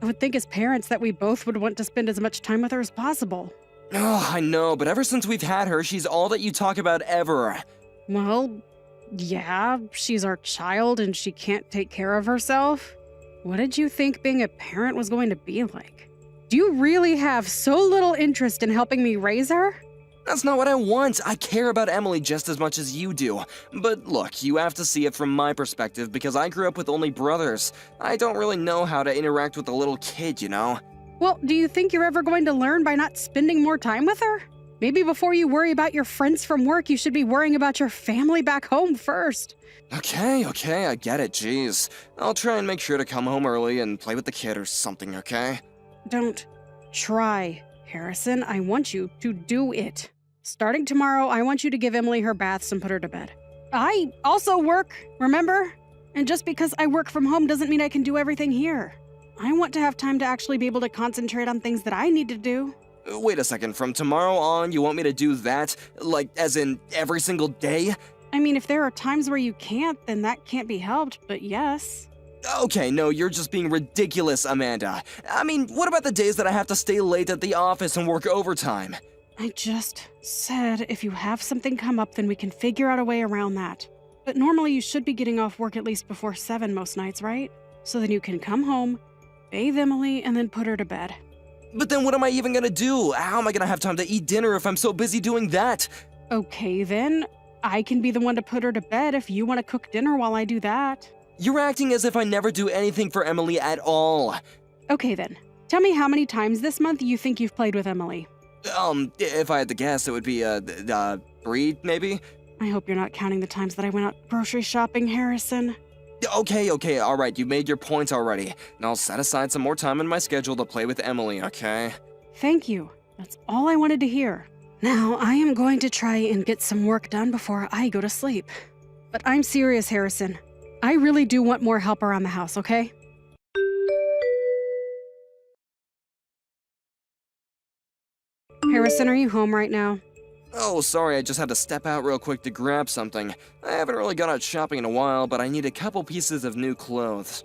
I would think as parents that we both would want to spend as much time with her as possible. Oh, I know, but ever since we've had her, she's all that you talk about ever. Well, yeah, she's our child and she can't take care of herself. What did you think being a parent was going to be like? Do you really have so little interest in helping me raise her? That's not what I want. I care about Emily just as much as you do. But look, you have to see it from my perspective because I grew up with only brothers. I don't really know how to interact with a little kid, you know? Well, do you think you're ever going to learn by not spending more time with her? Maybe before you worry about your friends from work, you should be worrying about your family back home first. Okay, I get it, jeez. I'll try and make sure to come home early and play with the kid or something, okay? Don't try, Harrison. I want you to do it. Starting tomorrow, I want you to give Emily her baths and put her to bed. I also work, remember? And just because I work from home doesn't mean I can do everything here. I want to have time to actually be able to concentrate on things that I need to do. Wait a second, from tomorrow on, you want me to do that? Like, as in every single day? I mean, if there are times where you can't, then that can't be helped, but yes. Okay, no, you're just being ridiculous, Amanda. I mean, what about the days that I have to stay late at the office and work overtime? I just said if you have something come up, then we can figure out a way around that. But normally you should be getting off work at least before 7 most nights, right? So then you can come home, bathe Emily, and then put her to bed. But then what am I even gonna do? How am I gonna have time to eat dinner if I'm so busy doing that? Okay, then. I can be the one to put her to bed if you want to cook dinner while I do that. You're acting as if I never do anything for Emily at all. Okay, then. Tell me how many times this month you think you've played with Emily. If I had to guess, it would be, 3, maybe? I hope you're not counting the times that I went out grocery shopping, Harrison. Okay, alright, you made your point already. Now I'll set aside some more time in my schedule to play with Emily, okay? Thank you. That's all I wanted to hear. Now, I am going to try and get some work done before I go to sleep. But I'm serious, Harrison. I really do want more help around the house, okay? Harrison, are you home right now? Oh, sorry, I just had to step out real quick to grab something. I haven't really gone out shopping in a while, but I need a couple pieces of new clothes.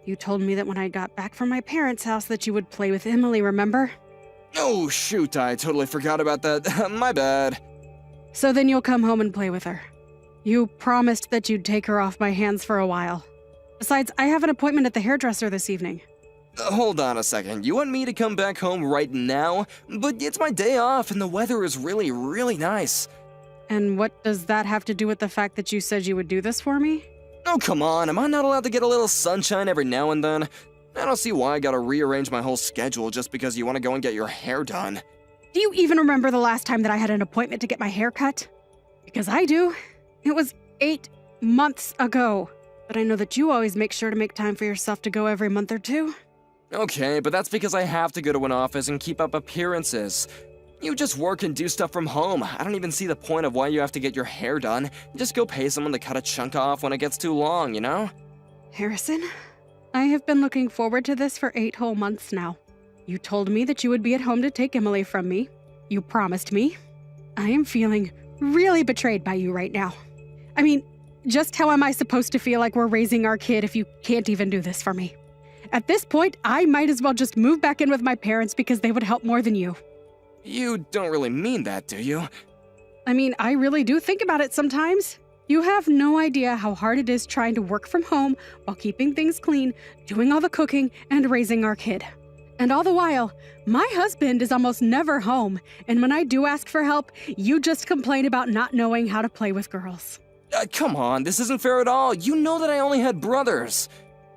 You told me that when I got back from my parents' house that you would play with Emily, remember? Oh, shoot, I totally forgot about that. My bad. So then you'll come home and play with her. You promised that you'd take her off my hands for a while. Besides, I have an appointment at the hairdresser this evening. Hold on a second. You want me to come back home right now? But it's my day off and the weather is really nice. And what does that have to do with the fact that you said you would do this for me? Oh, come on. Am I not allowed to get a little sunshine every now and then? I don't see why I gotta rearrange my whole schedule just because you want to go and get your hair done. Do you even remember the last time that I had an appointment to get my hair cut? Because I do. It was 8 months ago. But I know that you always make sure to make time for yourself to go every month or two. Okay, but that's because I have to go to an office and keep up appearances. You just work and do stuff from home. I don't even see the point of why you have to get your hair done. Just go pay someone to cut a chunk off when it gets too long, you know? Harrison, I have been looking forward to this for 8 whole months now. You told me that you would be at home to take Emily from me. You promised me. I am feeling really betrayed by you right now. I mean, just how am I supposed to feel like we're raising our kid if you can't even do this for me? At this point, I might as well just move back in with my parents because they would help more than you. You don't really mean that, do you? I mean, I really do think about it sometimes. You have no idea how hard it is trying to work from home while keeping things clean, doing all the cooking, and raising our kid. And all the while, my husband is almost never home, and when I do ask for help, you just complain about not knowing how to play with girls. Come on, this isn't fair at all. You know that I only had brothers.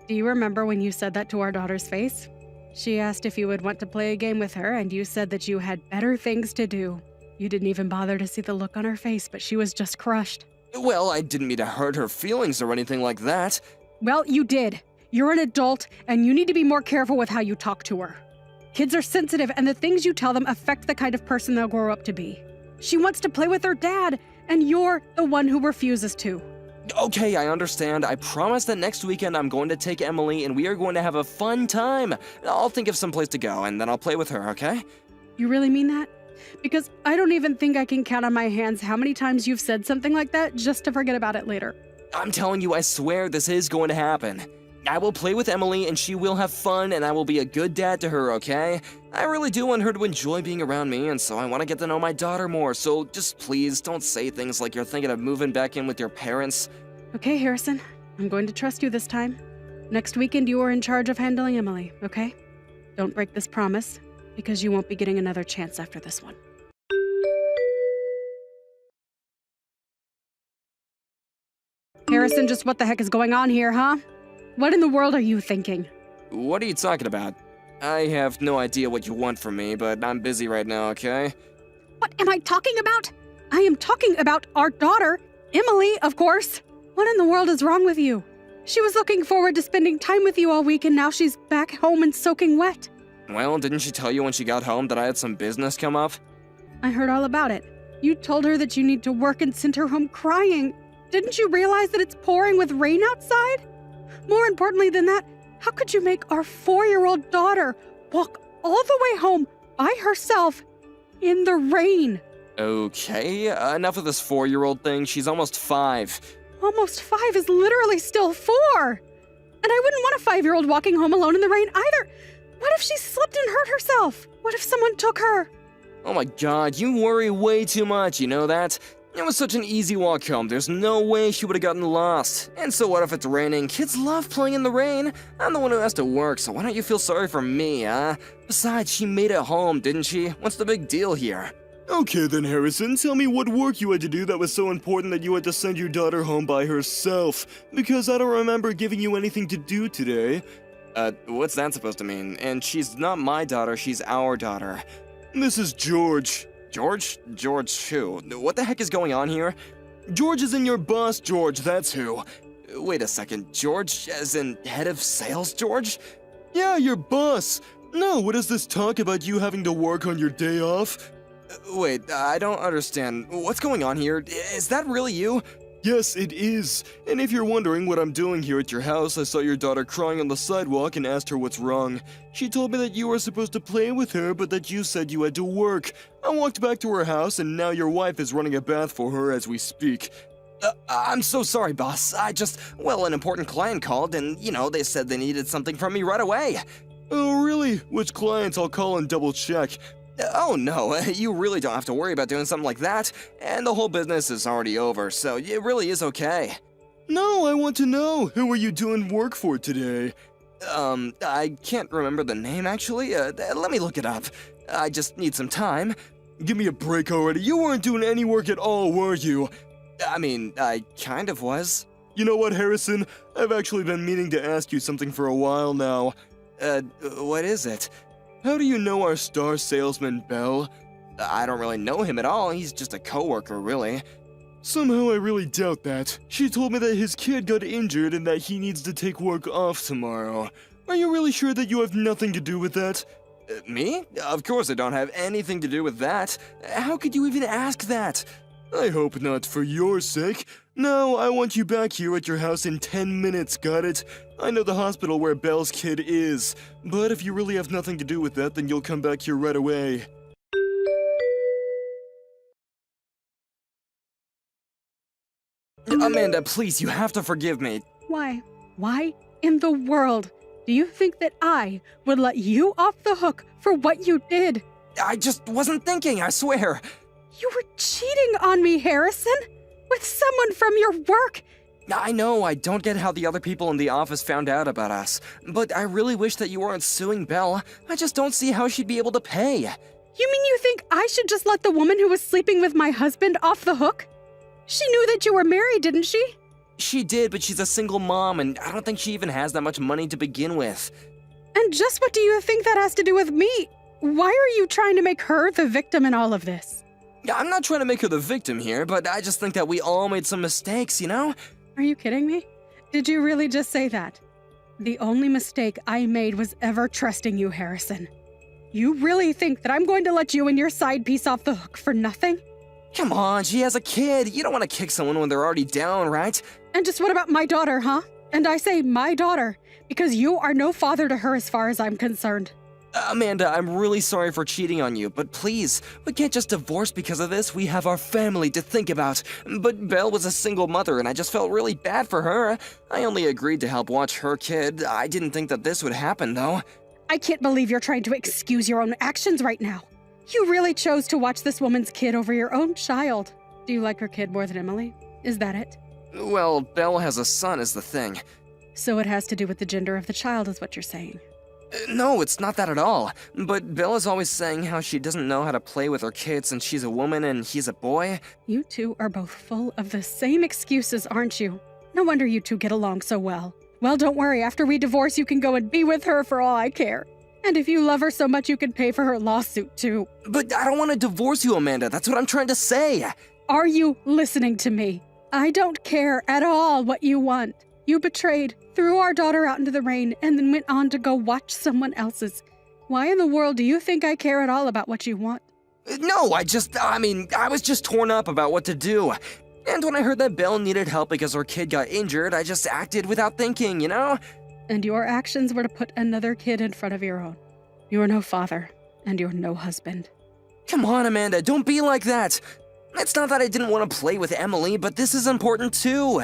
Do you remember when you said that to our daughter's face? She asked if you would want to play a game with her, and you said that you had better things to do. You didn't even bother to see the look on her face, but she was just crushed. Well, I didn't mean to hurt her feelings or anything like that. Well, you did. You're an adult, and you need to be more careful with how you talk to her. Kids are sensitive, and the things you tell them affect the kind of person they'll grow up to be. She wants to play with her dad, and you're the one who refuses to. Okay, I understand. I promise that next weekend I'm going to take Emily and we are going to have a fun time. I'll think of some place to go and then I'll play with her, okay? You really mean that? Because I don't even think I can count on my hands how many times you've said something like that just to forget about it later. I'm telling you, I swear this is going to happen. I will play with Emily and she will have fun and I will be a good dad to her, okay? I really do want her to enjoy being around me and so I want to get to know my daughter more, so just please don't say things like you're thinking of moving back in with your parents. Okay, Harrison. I'm going to trust you this time. Next weekend you are in charge of handling Emily, okay? Don't break this promise, because you won't be getting another chance after this one. Harrison, just what the heck is going on here, huh? What in the world are you thinking? What are you talking about? I have no idea what you want from me, but I'm busy right now, okay? What am I talking about? I am talking about our daughter, Emily, of course. What in the world is wrong with you? She was looking forward to spending time with you all week and now she's back home and soaking wet. Well, didn't she tell you when she got home that I had some business come up? I heard all about it. You told her that you need to work and sent her home crying. Didn't you realize that it's pouring with rain outside? More importantly than that, how could you make our 4-year-old daughter walk all the way home by herself in the rain? Okay, enough of this 4-year-old thing. She's almost 5. Almost 5 is literally still 4. And I wouldn't want a 5-year-old walking home alone in the rain either. What if she slipped and hurt herself? What if someone took her? Oh my god, you worry way too much, you know that? It was such an easy walk home, there's no way she would have gotten lost. And so what if it's raining? Kids love playing in the rain. I'm the one who has to work, so why don't you feel sorry for me, huh? Besides, she made it home, didn't she? What's the big deal here? Okay then, Harrison, tell me what work you had to do that was so important that you had to send your daughter home by herself, because I don't remember giving you anything to do today. What's that supposed to mean? And she's not my daughter, she's our daughter. This is George. George? George who? What the heck is going on here? George is in your boss, George, that's who. Wait a second, George as in head of sales, George? Yeah, your boss. No, what is this talk about you having to work on your day off? Wait, I don't understand. What's going on here? Is that really you? Yes, it is. And if you're wondering what I'm doing here at your house, I saw your daughter crying on the sidewalk and asked her what's wrong. She told me that you were supposed to play with her, but that you said you had to work. I walked back to her house, and now your wife is running a bath for her as we speak. I'm so sorry, boss. An important client called, and, they said they needed something from me right away. Oh, really? Which clients? I'll call and double check. Oh no, you really don't have to worry about doing something like that, and the whole business is already over, so it really is okay. No, I want to know, who are you doing work for today? I can't remember the name actually, let me look it up. I just need some time. Give me a break already, you weren't doing any work at all, were you? I mean, I kind of was. You know what, Harrison? I've actually been meaning to ask you something for a while now. What is it? How do you know our star salesman, Bell? I don't really know him at all, he's just a coworker, really. Somehow I really doubt that. She told me that his kid got injured and that he needs to take work off tomorrow. Are you really sure that you have nothing to do with that? Me? Of course I don't have anything to do with that. How could you even ask that? I hope not, for your sake. No, I want you back here at your house in 10 minutes, got it? I know the hospital where Belle's kid is, but if you really have nothing to do with that, then you'll come back here right away. Amanda, please, you have to forgive me. Why? Why in the world do you think that I would let you off the hook for what you did? I just wasn't thinking, I swear. You were cheating on me, Harrison, with someone from your work. I know, I don't get how the other people in the office found out about us, but I really wish that you weren't suing Belle. I just don't see how she'd be able to pay. You mean you think I should just let the woman who was sleeping with my husband off the hook? She knew that you were married, didn't she? She did, but she's a single mom, and I don't think she even has that much money to begin with. And just what do you think that has to do with me? Why are you trying to make her the victim in all of this? Yeah, I'm not trying to make her the victim here, but I just think that we all made some mistakes, you know? Are you kidding me? Did you really just say that? The only mistake I made was ever trusting you, Harrison. You really think that I'm going to let you and your side piece off the hook for nothing? Come on, she has a kid. You don't want to kick someone when they're already down, right? And just what about my daughter, huh? And I say my daughter, because you are no father to her as far as I'm concerned. Amanda, I'm really sorry for cheating on you, but please, we can't just divorce because of this. We have our family to think about. But Belle was a single mother, and I just felt really bad for her. I only agreed to help watch her kid. I didn't think that this would happen, though. I can't believe you're trying to excuse your own actions right now. You really chose to watch this woman's kid over your own child. Do you like her kid more than Emily? Is that it? Well, Belle has a son is the thing. So it has to do with the gender of the child is what you're saying. No, it's not that at all. But Belle is always saying how she doesn't know how to play with her kids since she's a woman and he's a boy. You two are both full of the same excuses, aren't you? No wonder you two get along so well. Well, don't worry. After we divorce, you can go and be with her for all I care. And if you love her so much, you can pay for her lawsuit, too. But I don't want to divorce you, Amanda. That's what I'm trying to say. Are you listening to me? I don't care at all what you want. You betrayed, threw our daughter out into the rain, and then went on to go watch someone else's. Why in the world do you think I care at all about what you want? No, I was just torn up about what to do. And when I heard that Belle needed help because her kid got injured, I just acted without thinking, you know? And your actions were to put another kid in front of your own. You are no father, and you're no husband. Come on, Amanda, don't be like that. It's not that I didn't want to play with Emily, but this is important too.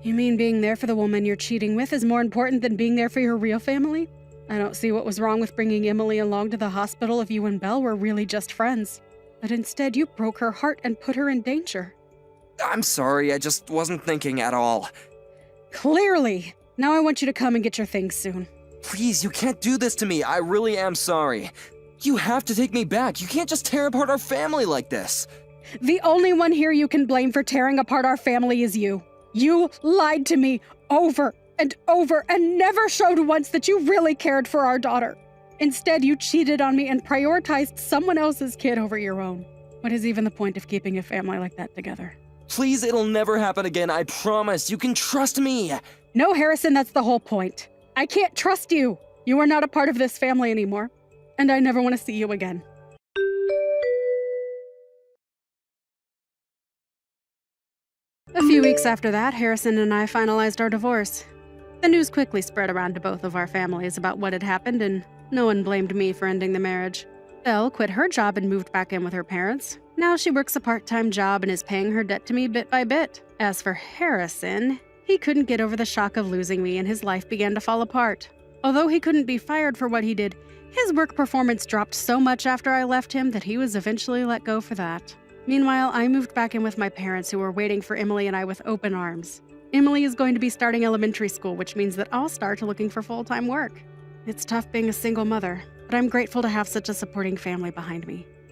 You mean being there for the woman you're cheating with is more important than being there for your real family? I don't see what was wrong with bringing Emily along to the hospital if you and Belle were really just friends. But instead, you broke her heart and put her in danger. I'm sorry, I just wasn't thinking at all. Clearly! Now I want you to come and get your things soon. Please, you can't do this to me. I really am sorry. You have to take me back. You can't just tear apart our family like this. The only one here you can blame for tearing apart our family is you. You lied to me over and over and never showed once that you really cared for our daughter. Instead, you cheated on me and prioritized someone else's kid over your own. What is even the point of keeping a family like that together? Please, it'll never happen again. I promise. You can trust me. No, Harrison, that's the whole point. I can't trust you. You are not a part of this family anymore, and I never want to see you again. A few weeks after that, Harrison and I finalized our divorce. The news quickly spread around to both of our families about what had happened, and no one blamed me for ending the marriage. Belle quit her job and moved back in with her parents. Now she works a part-time job and is paying her debt to me bit by bit. As for Harrison, he couldn't get over the shock of losing me and his life began to fall apart. Although he couldn't be fired for what he did, his work performance dropped so much after I left him that he was eventually let go for that. Meanwhile, I moved back in with my parents who were waiting for Emily and I with open arms. Emily is going to be starting elementary school, which means that I'll start looking for full-time work. It's tough being a single mother, but I'm grateful to have such a supporting family behind me.